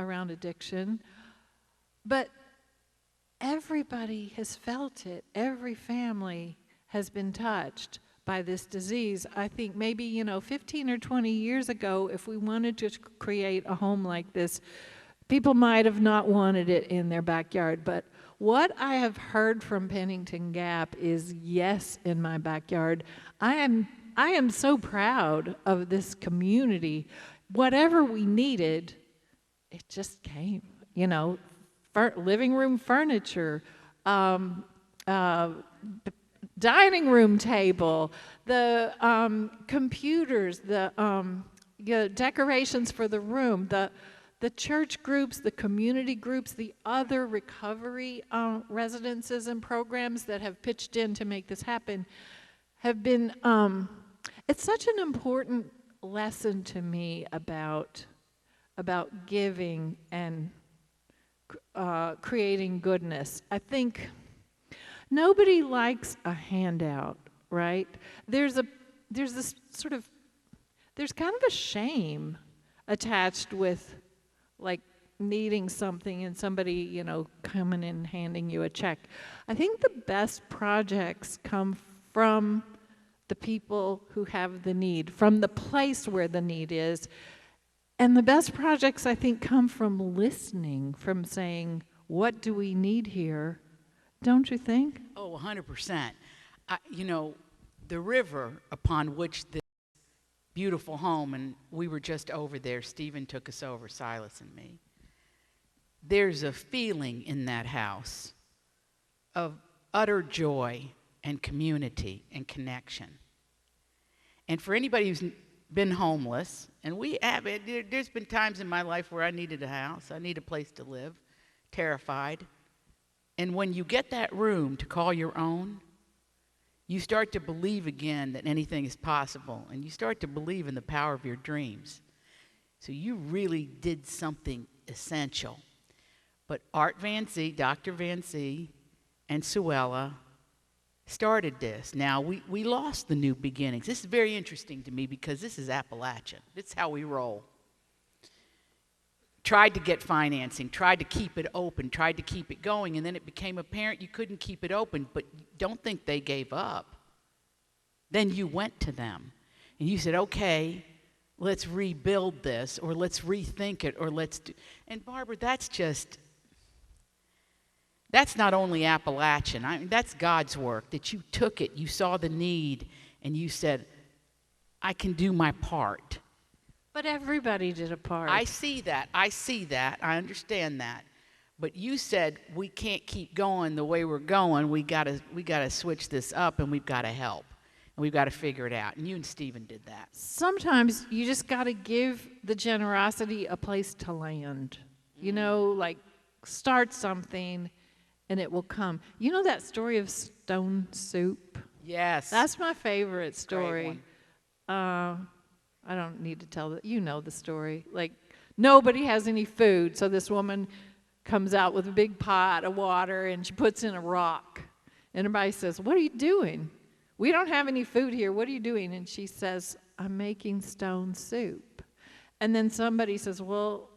addiction, but everybody has felt it. Every family has been touched by this disease. I think maybe, 15 or 20 years ago, if we wanted to create a home like this, people might have not wanted it in their backyard. But what I have heard from Pennington Gap is yes in my backyard. I am so proud of this community. Whatever we needed, it just came, living room furniture, dining room table, the computers, the decorations for the room, the church groups, the community groups, the other recovery residences and programs that have pitched in to make this happen have been, it's such an important lesson to me about giving and creating goodness. I think nobody likes a handout, right? There's kind of a shame attached with like needing something and somebody, coming in and handing you a check. I think the best projects come from the people who have the need, from the place where the need is. And the best projects, I think, come from listening, from saying, what do we need here? Don't you think? Oh, 100%. The river upon which this beautiful home, and we were just over there, Stephen took us over, Silas and me. There's a feeling in that house of utter joy and community and connection. And for anybody who's been homeless, and we have it, there's been times in my life where I needed a house, I need a place to live, terrified. And when you get that room to call your own, you start to believe again that anything is possible, and you start to believe in the power of your dreams. So you really did something essential. But Art Van Zee, Dr. Van Zee, and Suella started this. Now, we lost the New Beginnings. This is very interesting to me because this is Appalachian. This is how we roll. Tried to get financing, tried to keep it open, tried to keep it going, and then it became apparent you couldn't keep it open, but don't think they gave up. Then you went to them, and you said, okay, let's rebuild this, or let's rethink it, or let's do... And Barbara, that's not only Appalachian. That's God's work, that you took it, you saw the need, and you said, I can do my part. But everybody did a part. I see that, I understand that. But you said, we can't keep going the way we're going, we gotta switch this up, and we've gotta help. And we've gotta figure it out. And you and Stephen did that. Sometimes you just gotta give the generosity a place to land. Like start something, and it will come. You know that story of stone soup? Yes. That's my favorite story. Great one. I don't need to tell that. You know the story. Like, nobody has any food, so this woman comes out with a big pot of water, and she puts in a rock. And everybody says, what are you doing? We don't have any food here. What are you doing? And she says, I'm making stone soup. And then somebody says, well,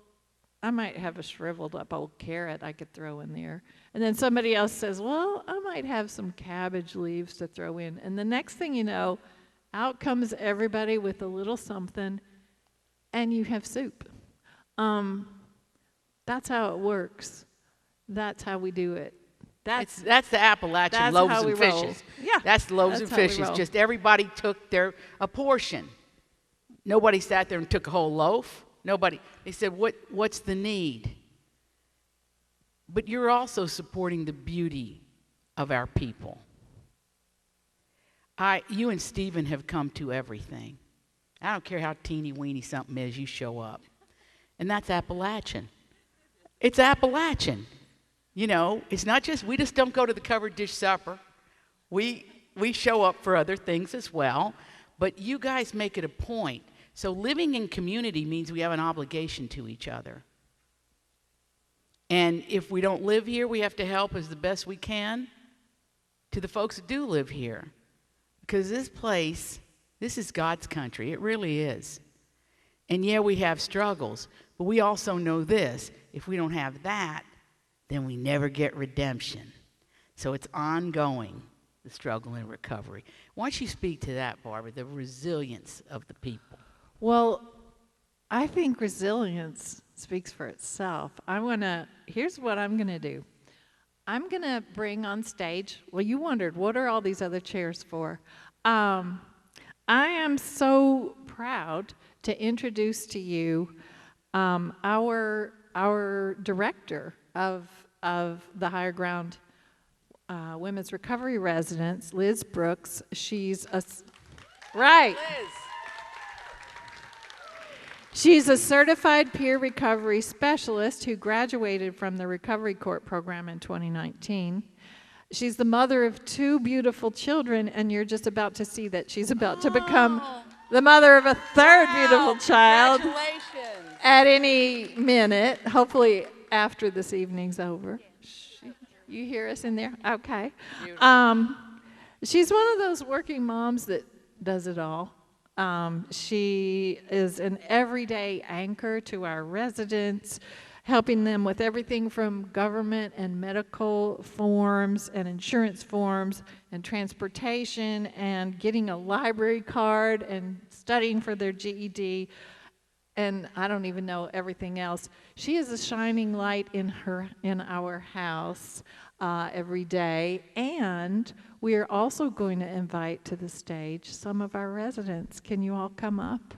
I might have a shriveled up old carrot I could throw in there. And then somebody else says, well, I might have some cabbage leaves to throw in. And the next thing you know, out comes everybody with a little something, and you have soup. That's how it works. That's how we do it. That's the Appalachian loaves and fishes. Roll. Yeah. That's the loaves and fishes. Just everybody took a portion. Nobody sat there and took a whole loaf. Nobody. They said, what's the need? But you're also supporting the beauty of our people. You and Stephen have come to everything. I don't care how teeny-weeny something is, you show up. And that's Appalachian. It's Appalachian. You know, it's not just, we just don't go to the covered dish supper. We show up for other things as well, but you guys make it a point. So living in community means we have an obligation to each other. And if we don't live here, we have to help as the best we can to the folks that do live here. Because this place, this is God's country. It really is. And yeah, we have struggles, but we also know this. If we don't have that, then we never get redemption. So it's ongoing, the struggle and recovery. Why don't you speak to that, Barbara, the resilience of the people? Well, I think resilience speaks for itself. Here's what I'm going to do. I'm going to bring on stage, well, you wondered, what are all these other chairs for? I am so proud to introduce to you our director of the Higher Ground Women's Recovery Residence, Liz Brooks. She's right. Liz. She's a certified peer recovery specialist who graduated from the Recovery Court program in 2019. She's the mother of 2 beautiful children, and you're just about to see that she's about to become the mother of a 3rd beautiful child. Congratulations. At any minute, hopefully after this evening's over. You hear us in there? Okay. She's one of those working moms that does it all. She is an everyday anchor to our residents, helping them with everything from government and medical forms and insurance forms and transportation and getting a library card and studying for their GED. And I don't even know everything else. She is a shining light in our house every day. And we are also going to invite to the stage some of our residents. Can you all come up?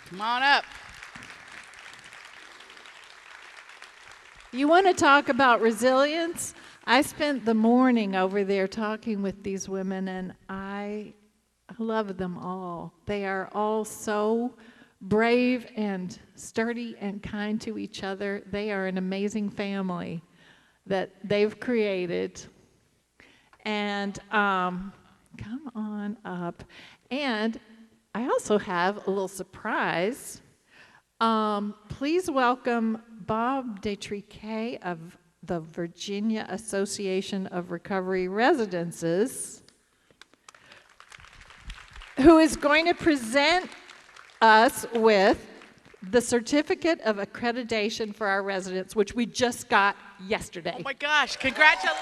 Come on up. You want to talk about resilience? I spent the morning over there talking with these women, and I love them all. They are all so brave and sturdy and kind to each other. They are an amazing family that they've created. And come on up. And I also have a little surprise. Please welcome Bob Detriquet of the Virginia Association of Recovery Residences, who is going to present us with the Certificate of Accreditation for our residents, which we just got yesterday. Oh my gosh, congratulations!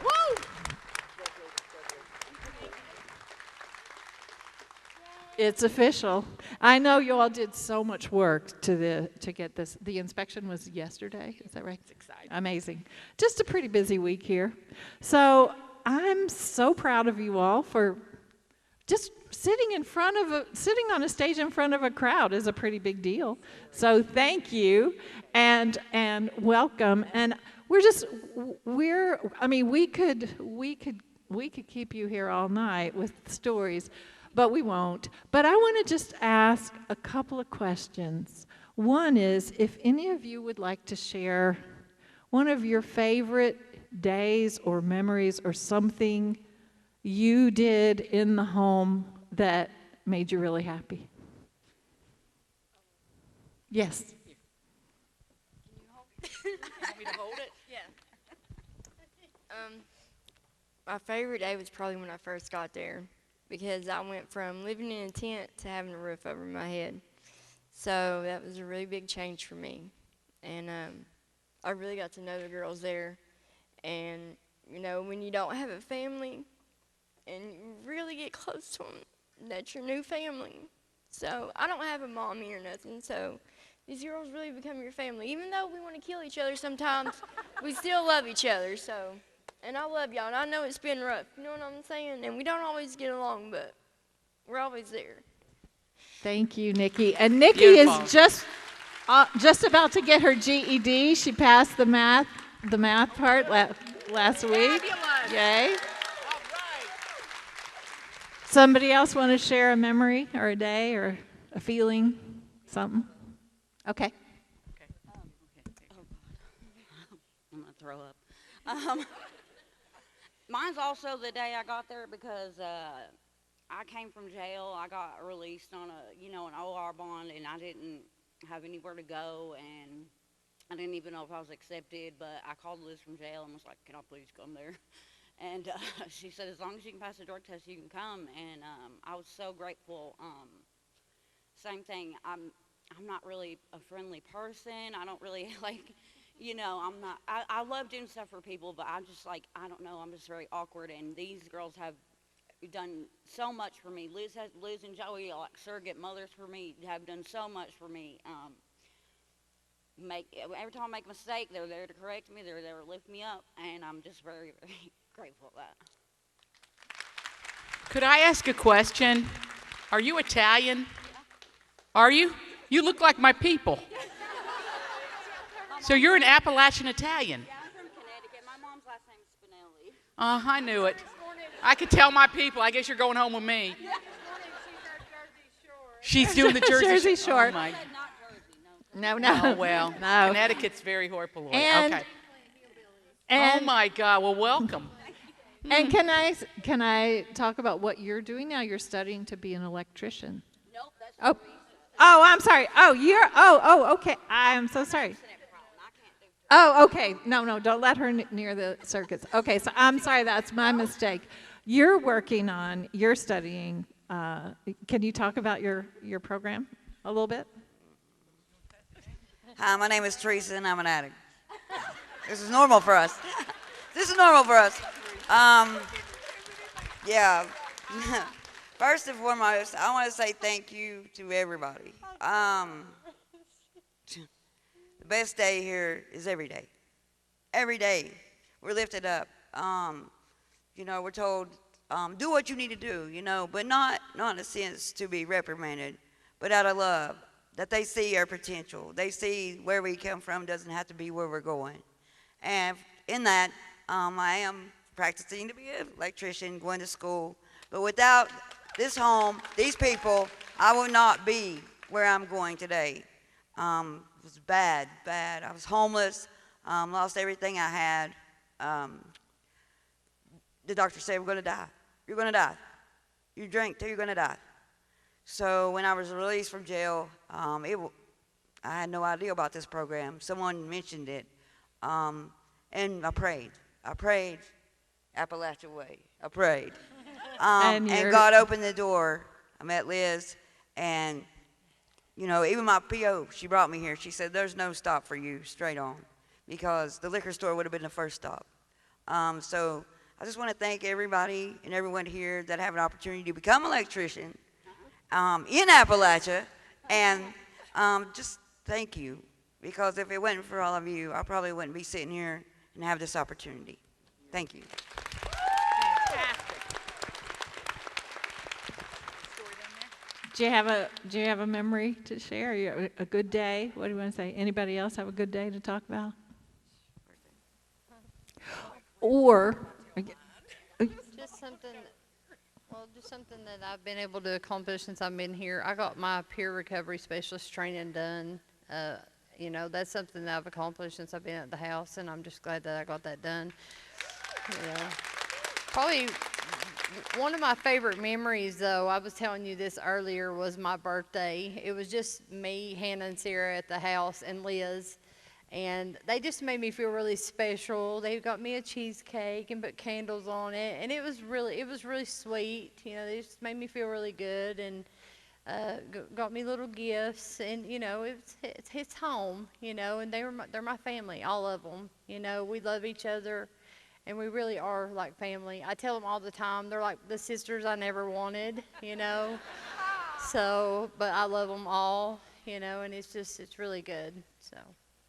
Woo! It's official. I know you all did so much work to get this. The inspection was yesterday, is that right? It's exciting. Amazing. Just a pretty busy week here. So I'm so proud of you all for just sitting on a stage in front of a crowd is a pretty big deal. So thank you and welcome. And we could keep you here all night with stories, but we won't. But I want to just ask a couple of questions. One is, if any of you would like to share one of your favorite days or memories or something you did in the home that made you really happy. Yes. Can you want me to hold it? Yeah. My favorite day was probably when I first got there, because I went from living in a tent to having a roof over my head. So that was a really big change for me. And I really got to know the girls there. And, you know, when you don't have a family and you really get close to them, that's your new family. So I don't have a mommy or nothing, so these girls really become your family. Even though we want to kill each other sometimes, we still love each other. So, and I love y'all, and I know it's been rough, you know what I'm saying? And we don't always get along, but we're always there. Thank you, Nikki. And Nikki Beautiful. is just about to get her GED. She passed the math part last week. Fabulous. Yay. All right. Somebody else want to share a memory or a day or a feeling, something? Okay. I'm gonna throw up. Um, Mine's also the day I got there because I came from jail. I got released on an OR bond, and I didn't have anywhere to go, and I didn't even know if I was accepted. But I called Liz from jail and was like, "Can I please come there?" And she said, "As long as you can pass the drug test, you can come." And I was so grateful. Same thing. I'm not really a friendly person. I don't really I'm not. I love doing stuff for people, but I'm just I don't know. I'm just very awkward. And these girls have done so much for me. Liz and Joey, like surrogate mothers for me, have done so much for me. Every time I make a mistake, they're there to correct me. They're there to lift me up, and I'm just very, very grateful for that. Could I ask a question? Are you Italian? Are you? You look like my people. So you're an Appalachian Italian. Yeah, I'm from Connecticut. My mom's last name is Spinelli. I knew it. I could tell my people. I guess you're going home with me. She's doing the Jersey Shore. Oh my. No. Oh, well, No. Connecticut's very hoi polloi. And- Okay. And, Oh my God. Well, welcome. and can I talk about what you're doing now? You're studying to be an electrician. Nope, that's Oh, I'm sorry. Okay. I'm so sorry. Oh, okay. No, don't let her near the circuits. Okay, so I'm sorry, that's my mistake. You're studying, can you talk about your program a little bit? Hi, my name is Teresa, and I'm an addict. This is normal for us. Yeah. First and foremost, I want to say thank you to everybody. The best day here is every day. Every day, we're lifted up. We're told, do what you need to do, but not in a sense to be reprimanded, but out of love, that they see our potential. They see where we come from doesn't have to be where we're going. And in that, I am practicing to be an electrician, going to school. But without this home, these people, I would not be where I'm going today. It was bad. I was homeless, lost everything I had. The doctor said, "We're going to die. You're going to die. You drink till you're going to die." So when I was released from jail, I had no idea about this program. Someone mentioned it, and I prayed. Appalachian way. I prayed. And God opened the door. I met Liz, and even my PO, she brought me here. She said, "There's no stop for you, straight on," because the liquor store would have been the first stop. So I just want to thank everybody and everyone here that have an opportunity to become an electrician in Appalachia, and just thank you, because if it wasn't for all of you, I probably wouldn't be sitting here and have this opportunity. Thank you. Do you have a memory to share? A good day? What do you want to say? Anybody else have a good day to talk about? Or just something that I've been able to accomplish since I've been here. I got my peer recovery specialist training done. That's something that I've accomplished since I've been at the house, and I'm just glad that I got that done. Probably one of my favorite memories, though, I was telling you this earlier, was my birthday. It was just me, Hannah, and Sarah at the house, and Liz. And they just made me feel really special. They got me a cheesecake and put candles on it, and it was really sweet. They just made me feel really good, and got me little gifts. And it's home, and they're my family, all of them. We love each other, and we really are like family. I tell them all the time, they're like the sisters I never wanted. So, but I love them all, and it's really good. So.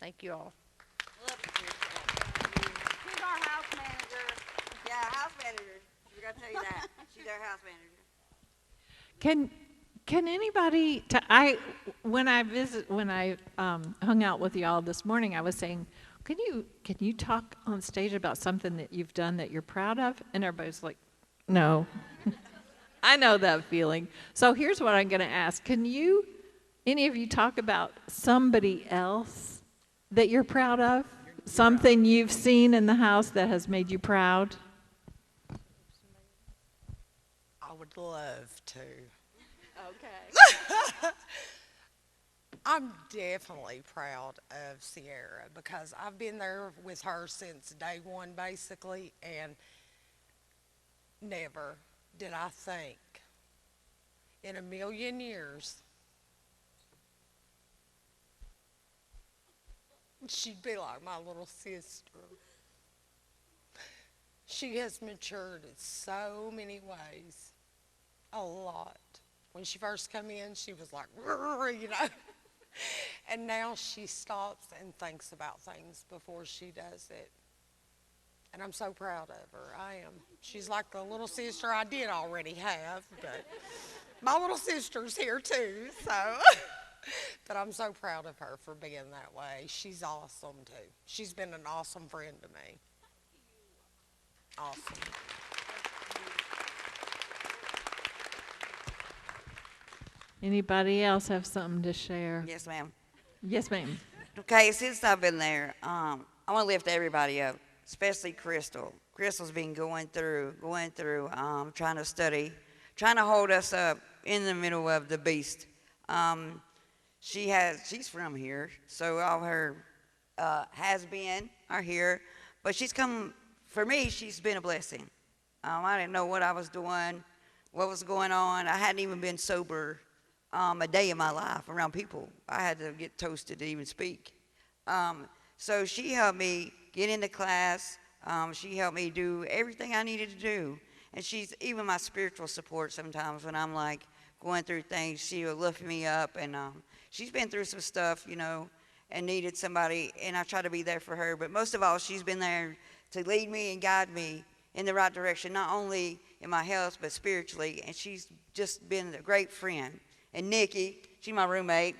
Thank you all. She's our house manager. Yeah, house manager. We got to tell you that. She's our house manager. Can anybody? When I hung out with y'all this morning, I was saying, can you talk on stage about something that you've done that you're proud of? And everybody's like, no. I know that feeling. So here's what I'm going to ask: can you Any of you talk about somebody else that you're proud of? Something you've seen in the house that has made you proud? I would love to. Okay. I'm definitely proud of Sierra because I've been there with her since day one, basically, and never did I think in a million years she'd be like my little sister. She has matured in so many ways, a lot. When she first came in, she was like, you know. And now she stops and thinks about things before she does it. And I'm so proud of her. I am. She's like the little sister I did already have, but my little sister's here too, so. But I'm so proud of her for being that way. She's awesome too. She's been an awesome friend to me. Awesome. Anybody else have something to share? Yes, ma'am. Yes, ma'am. Okay, since I've been there, I want to lift everybody up, especially Crystal. Crystal's been going through, trying to study, trying to hold us up in the middle of the beast. She's from here, so all her has-been are here, but she's come, for me, she's been a blessing. I didn't know what I was doing, what was going on. I hadn't even been sober a day in my life around people. I had to get toasted to even speak. So she helped me get into class. She helped me do everything I needed to do. And she's even my spiritual support sometimes when I'm like going through things. She will lift me up. And she's been through some stuff, you know, and needed somebody. And I try to be there for her. But most of all, she's been there to lead me and guide me in the right direction, not only in my health, but spiritually. And she's just been a great friend. And Nikki, she's my roommate.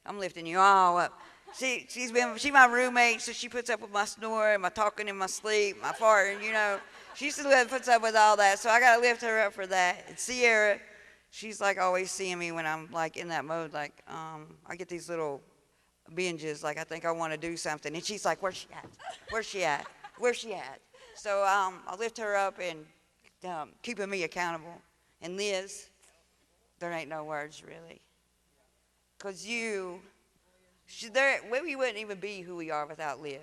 I'm lifting you all up. She's my roommate, so she puts up with my snoring, my talking in my sleep, my farting, you know. She still puts up with all that, so I got to lift her up for that. And Sierra, she's like always seeing me when I'm like in that mode, like I get these little binges, like I think I want to do something. And she's like, where's she at? Where's she at? Where's she at? So I lift her up and keeping me accountable. And Liz, there ain't no words really. Because we wouldn't even be who we are without Liz.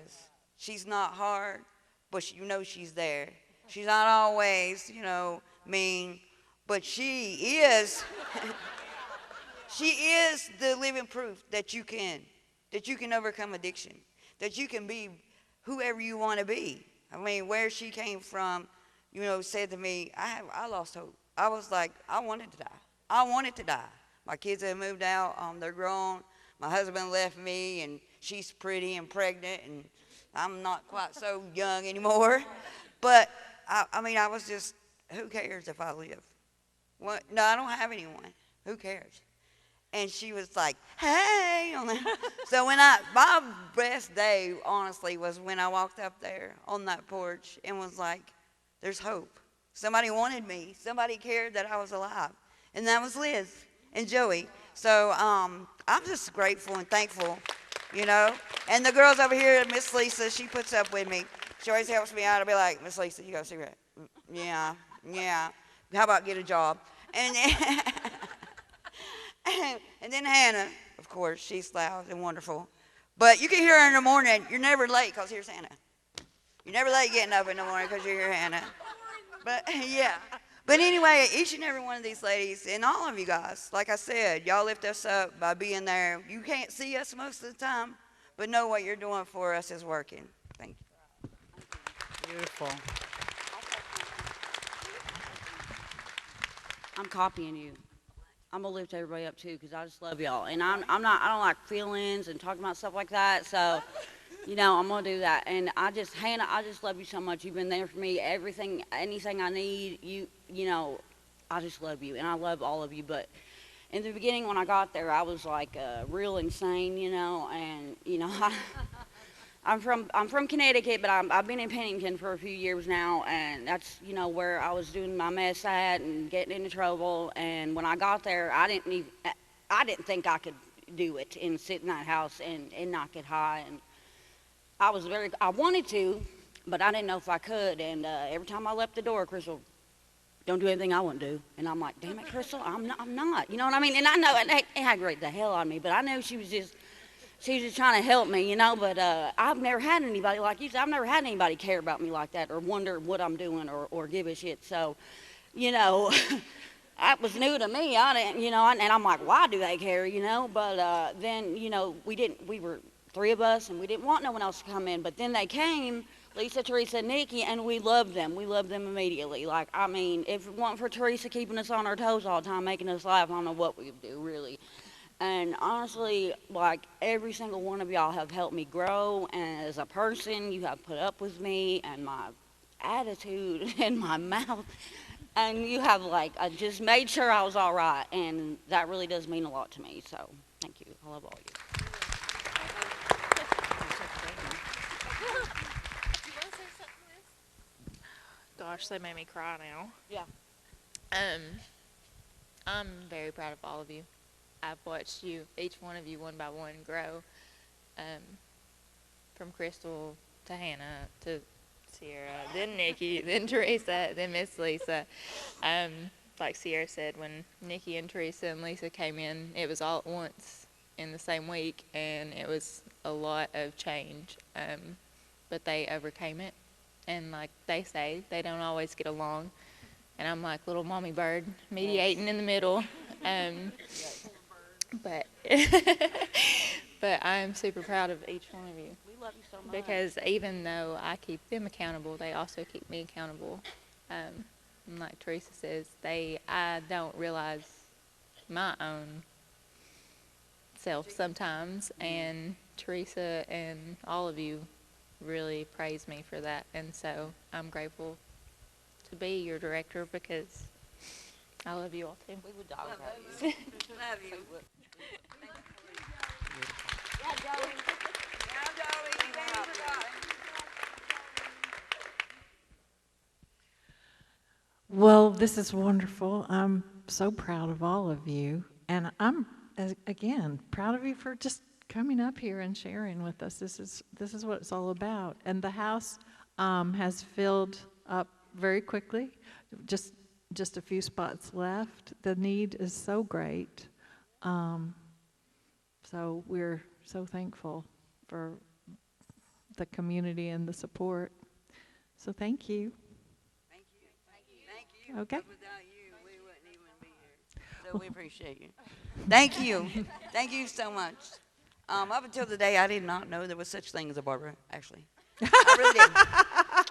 She's not hard, but you know she's there. She's not always, you know, mean, but she is, she is the living proof that you can overcome addiction, that you can be whoever you want to be. I mean, where she came from, you know, said to me, I lost hope. I was like, I wanted to die. I wanted to die. My kids have moved out. They're grown. My husband left me, and she's pretty and pregnant, and I'm not quite so young anymore. But, I mean, I was just, who cares if I live? What? No, I don't have anyone. Who cares? And she was like, hey. So my best day, honestly, was when I walked up there on that porch and was like, there's hope. Somebody wanted me. Somebody cared that I was alive. And that was Liz and Joey. So I'm just grateful and thankful, you know. And the girls over here, Miss Lisa, she puts up with me. She always helps me out. I'll be like, Miss Lisa, you got a cigarette? Yeah. How about get a job? And then Hannah, of course, she's loud and wonderful. But you can hear her in the morning. You're never late because here's Hannah. You're never late getting up in the morning because you hear Hannah. But, yeah. But anyway, each and every one of these ladies, and all of you guys, like I said, y'all lift us up by being there. You can't see us most of the time, but know what you're doing for us is working. Thank you. Beautiful. I'm copying you. I'm gonna lift everybody up too, because I just love y'all, and I don't like feelings and talking about stuff like that. So, you know, I'm gonna do that. And Hannah, I just love you so much. You've been there for me. Everything, anything I need, you know, I just love you, and I love all of you. But in the beginning, when I got there, I was like real insane, you know, and you know, I'm from Connecticut, but I've been in Pennington for a few years now, and that's, you know, where I was doing my mess at and getting into trouble. And when I got there, I didn't think I could do it and sit in that house and not get high. And I wanted to, but I didn't know if I could. And every time I left the door, Crystal, don't do anything I wouldn't do. And I'm like, damn it, Crystal, I'm not. You know what I mean? And I know it aggravated the hell out of me, but I knew she was just trying to help me, you know. But I've never had anybody, like you said, I've never had anybody care about me like that or wonder what I'm doing or give a shit. So, you know, that was new to me. I didn't, you know, and I'm like, why do they care, you know? But then, you know, we were 3 of us, and we didn't want no one else to come in. But then they came, Lisa, Teresa, and Nikki, and we loved them. We loved them immediately. Like, I mean, if it weren't for Teresa keeping us on our toes all the time, making us laugh, I don't know what we would do, really. And honestly, like, every single one of y'all have helped me grow, and as a person, you have put up with me and my attitude and my mouth, and you have, like, just made sure I was all right, and that really does mean a lot to me. So, thank you. I love all you. Gosh, they made me cry now. Yeah. I'm very proud of all of you. I've watched you, each one of you, one by one, grow. From Crystal to Hannah to Sierra, then Nikki, then Teresa, then Miss Lisa. Like Sierra said, when Nikki and Teresa and Lisa came in, it was all at once in the same week, and it was a lot of change. But they overcame it. And like they say, they don't always get along. And I'm like little mommy bird, mediating in the middle. But but I'm super proud of each one of you. We love you so much. Because even though I keep them accountable, they also keep me accountable. And like Teresa says, I don't realize my own self sometimes. And Teresa and all of you really praise me for that, and so I'm grateful to be your director because I love you all too. We would dog you. Love you. Yeah, Joey. Yeah, Joey. Well, this is wonderful. I'm so proud of all of you, and I'm again proud of you for just coming up here and sharing with us. This is what it's all about. And the house has filled up very quickly. Just a few spots left. The need is so great. So we're so thankful for the community and the support. So thank you. Thank you. Thank you. Okay. Without you, we wouldn't even be here. So we appreciate you. Thank you. Thank you so much. Up until today, I did not know there was such thing as a barber, actually. I really didn't.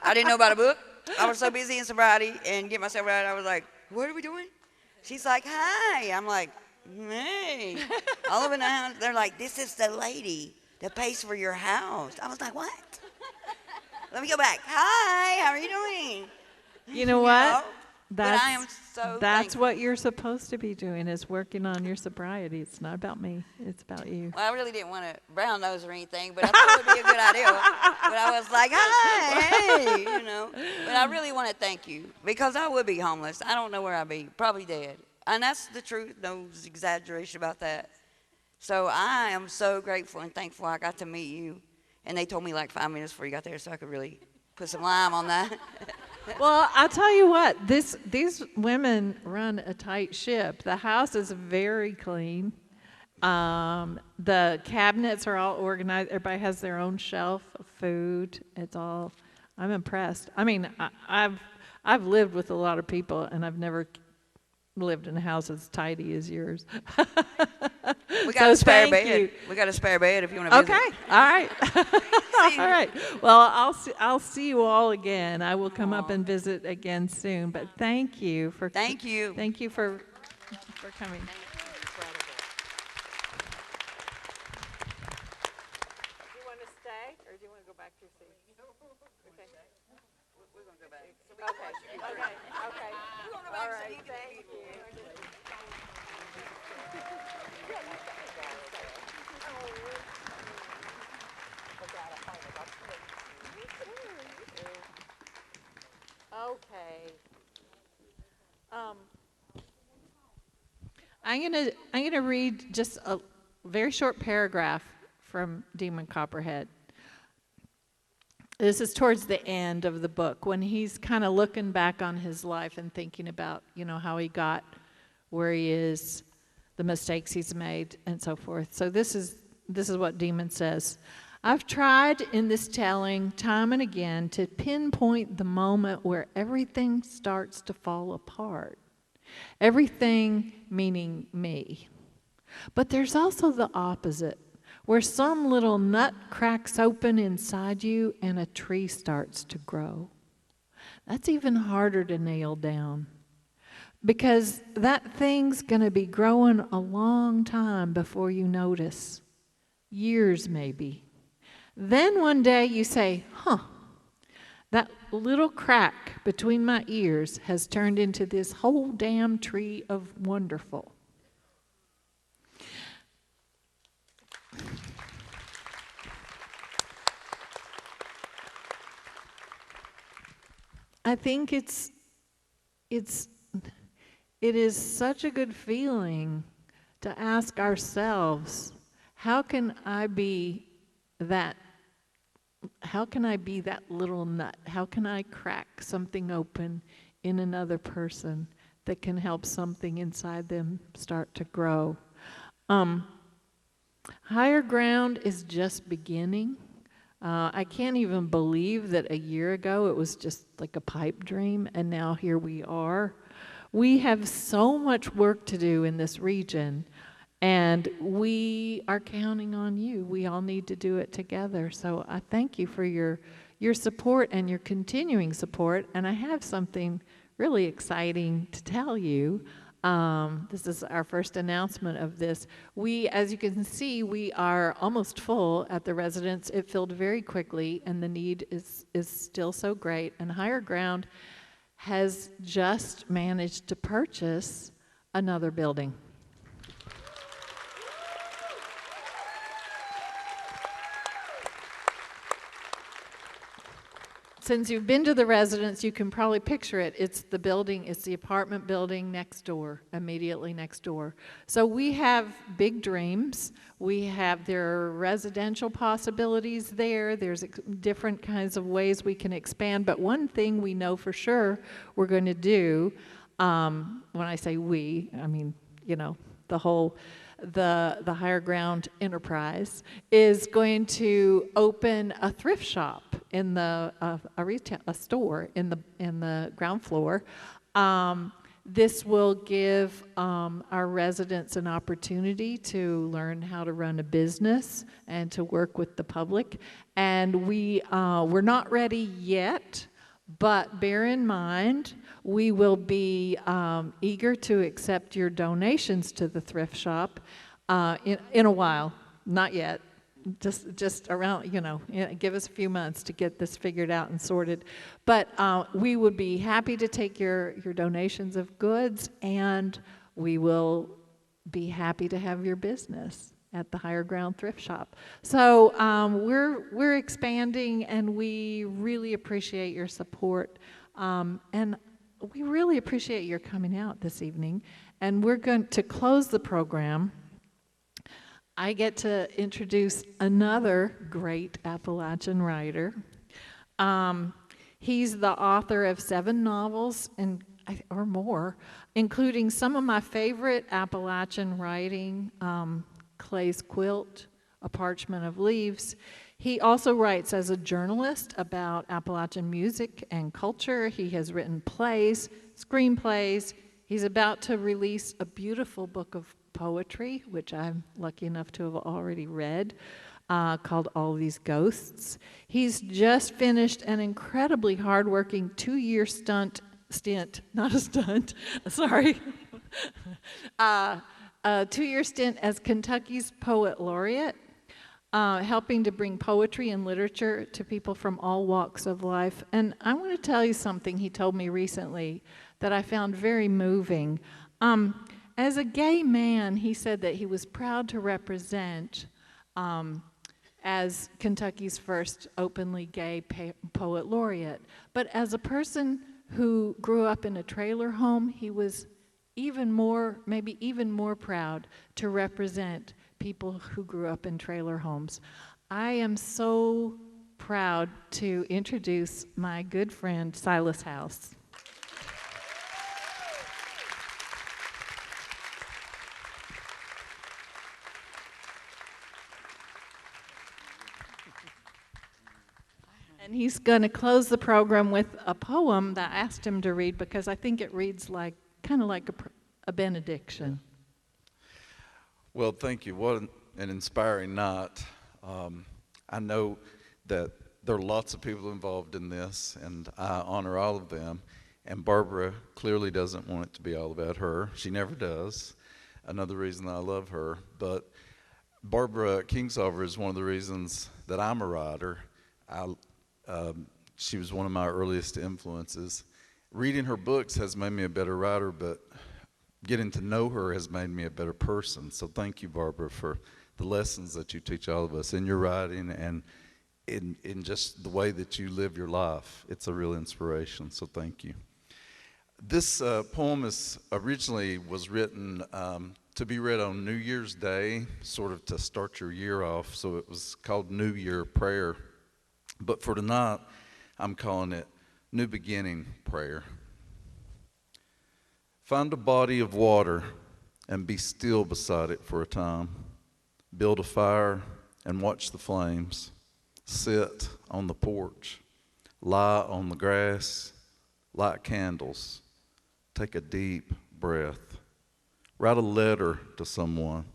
I didn't know about a book. I was so busy in sobriety and get myself right. I was like, what are we doing? She's like, hi. I'm like, hey. All of a sudden, they're like, this is the lady that pays for your house. I was like, what? Let me go back. Hi, how are you doing? You know what? But I am so That's thankful. what you're supposed to be doing, is working on your sobriety. It's not about me. It's about you. Well, I really didn't want to brown nose or anything, but I thought it would be a good idea. But I was like, hi, hey, you know. But I really want to thank you because I would be homeless. I don't know where I'd be. Probably dead. And that's the truth. No exaggeration about that. So I am so grateful and thankful I got to meet you. And they told me like 5 minutes before you got there so I could really put some lime on that. Well, I'll tell you what, these women run a tight ship. The house is very clean. The cabinets are all organized. Everybody has their own shelf of food. I'm impressed. I mean, I've lived with a lot of people, and I've never lived in a house as tidy as yours. We got a spare thank bed. you. We got a spare bed if you want to visit. Okay, all right. All right. Well, I'll see you all again. I will come up and visit again soon. But thank you for Thank you. Thank you for coming. Do you want to stay, or do you want to go back to your seat? Okay. We're going to go back. Okay. All right, thank you. Okay. I'm gonna read just a very short paragraph from Demon Copperhead. This is towards the end of the book when he's kind of looking back on his life and thinking about, how he got where he is, the mistakes he's made, and so forth. So this is what Demon says. I've tried in this telling time and again to pinpoint the moment where everything starts to fall apart. Everything meaning me. But there's also the opposite, where some little nut cracks open inside you and a tree starts to grow. That's even harder to nail down, because that thing's going to be growing a long time before you notice. Years maybe. Then one day you say, that little crack between my ears has turned into this whole damn tree of wonderful. I think it is such a good feeling to ask ourselves, how can I be that little nut? How can I crack something open in another person that can help something inside them start to grow? Higher Ground is just beginning. I can't even believe that a year ago it was just like a pipe dream, and now here we are. We have so much work to do in this region, and we are counting on you. We all need to do it together. So I thank you for your support and your continuing support, and I have something really exciting to tell you. This is our first announcement of this. As you can see, we are almost full at the residence. It filled very quickly, and the need is still so great. And Higher Ground has just managed to purchase another building. Since you've been to the residence, you can probably picture it. It's the building, it's the apartment building next door, immediately next door. So we have big dreams. There are residential possibilities there. There's different kinds of ways we can expand. But one thing we know for sure we're going to do, when I say we, I mean, the whole the Higher Ground enterprise is going to open a thrift shop in a store in the ground floor. This will give our residents an opportunity to learn how to run a business and to work with the public. And we're not ready yet, but bear in mind, we will be eager to accept your donations to the thrift shop in a while. Not yet. Just around, give us a few months to get this figured out and sorted. But we would be happy to take your donations of goods, and we will be happy to have your business at the Higher Ground Thrift Shop. So we're expanding, and we really appreciate your support. And we really appreciate your coming out this evening. And we're going to close the program. I get to introduce another great Appalachian writer. He's the author of 7 novels or more, including some of my favorite Appalachian writing, Clay's Quilt, A Parchment of Leaves. He also writes as a journalist about Appalachian music and culture. He has written plays, screenplays. He's about to release a beautiful book of poetry, which I'm lucky enough to have already read, called All These Ghosts. He's just finished an incredibly hardworking 2-year stint, not a stunt, sorry, a 2-year stint as Kentucky's Poet Laureate, helping to bring poetry and literature to people from all walks of life. And I want to tell you something he told me recently that I found very moving. As a gay man, he said that he was proud to represent, as Kentucky's first openly gay poet laureate. But as a person who grew up in a trailer home, he was maybe even more proud to represent people who grew up in trailer homes. I am so proud to introduce my good friend, Silas House. And he's going to close the program with a poem that I asked him to read because I think it reads like kind of like a benediction. Well, thank you. What an inspiring night. I know that there are lots of people involved in this, and I honor all of them. And Barbara clearly doesn't want it to be all about her. She never does. Another reason I love her. But Barbara Kingsolver is one of the reasons that I'm a writer. She was one of my earliest influences. Reading her books has made me a better writer, but getting to know her has made me a better person. So thank you, Barbara, for the lessons that you teach all of us in your writing and in just the way that you live your life. It's a real inspiration, so thank you. This poem originally was written to be read on New Year's Day, sort of to start your year off, so it was called New Year Prayer. But for tonight, I'm calling it New Beginning Prayer. Find a body of water and be still beside it for a time. Build a fire and watch the flames. Sit on the porch. Lie on the grass. Light candles. Take a deep breath. Write a letter to someone.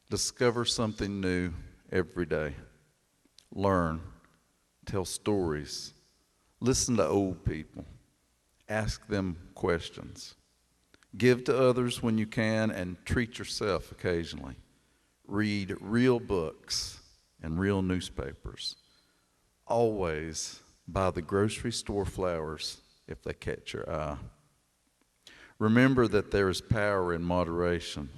Discover something new every day. Learn. Tell stories. Listen to old people. Ask them questions. Give to others when you can and treat yourself occasionally. Read real books and real newspapers. Always buy the grocery store flowers if they catch your eye. Remember that there is power in moderation.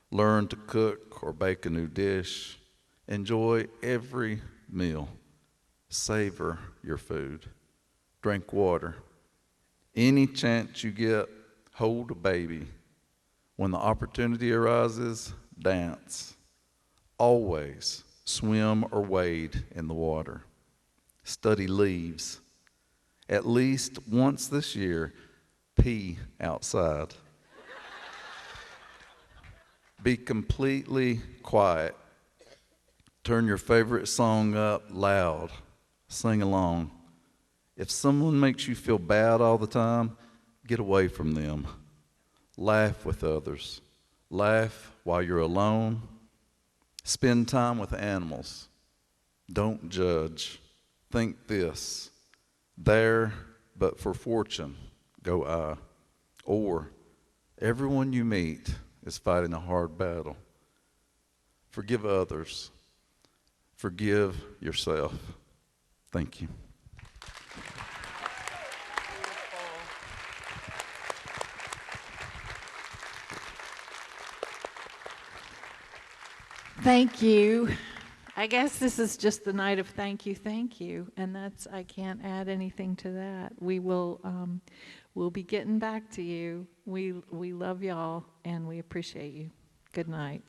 Learn to cook or bake a new dish. Enjoy every meal. Savor your food. Drink water. Any chance you get, hold a baby. When the opportunity arises, dance. Always swim or wade in the water. Study leaves. At least once this year, pee outside. Be completely quiet. Turn your favorite song up loud. Sing along. If someone makes you feel bad all the time, get away from them. Laugh with others. Laugh while you're alone. Spend time with animals. Don't judge. Think this. There, but for fortune, go I. Or, everyone you meet is fighting a hard battle. Forgive others. Forgive yourself. Thank you. Thank you. I guess this is just the night of thank you, and I can't add anything to that. We'll be getting back to you. We love y'all, and we appreciate you. Good night.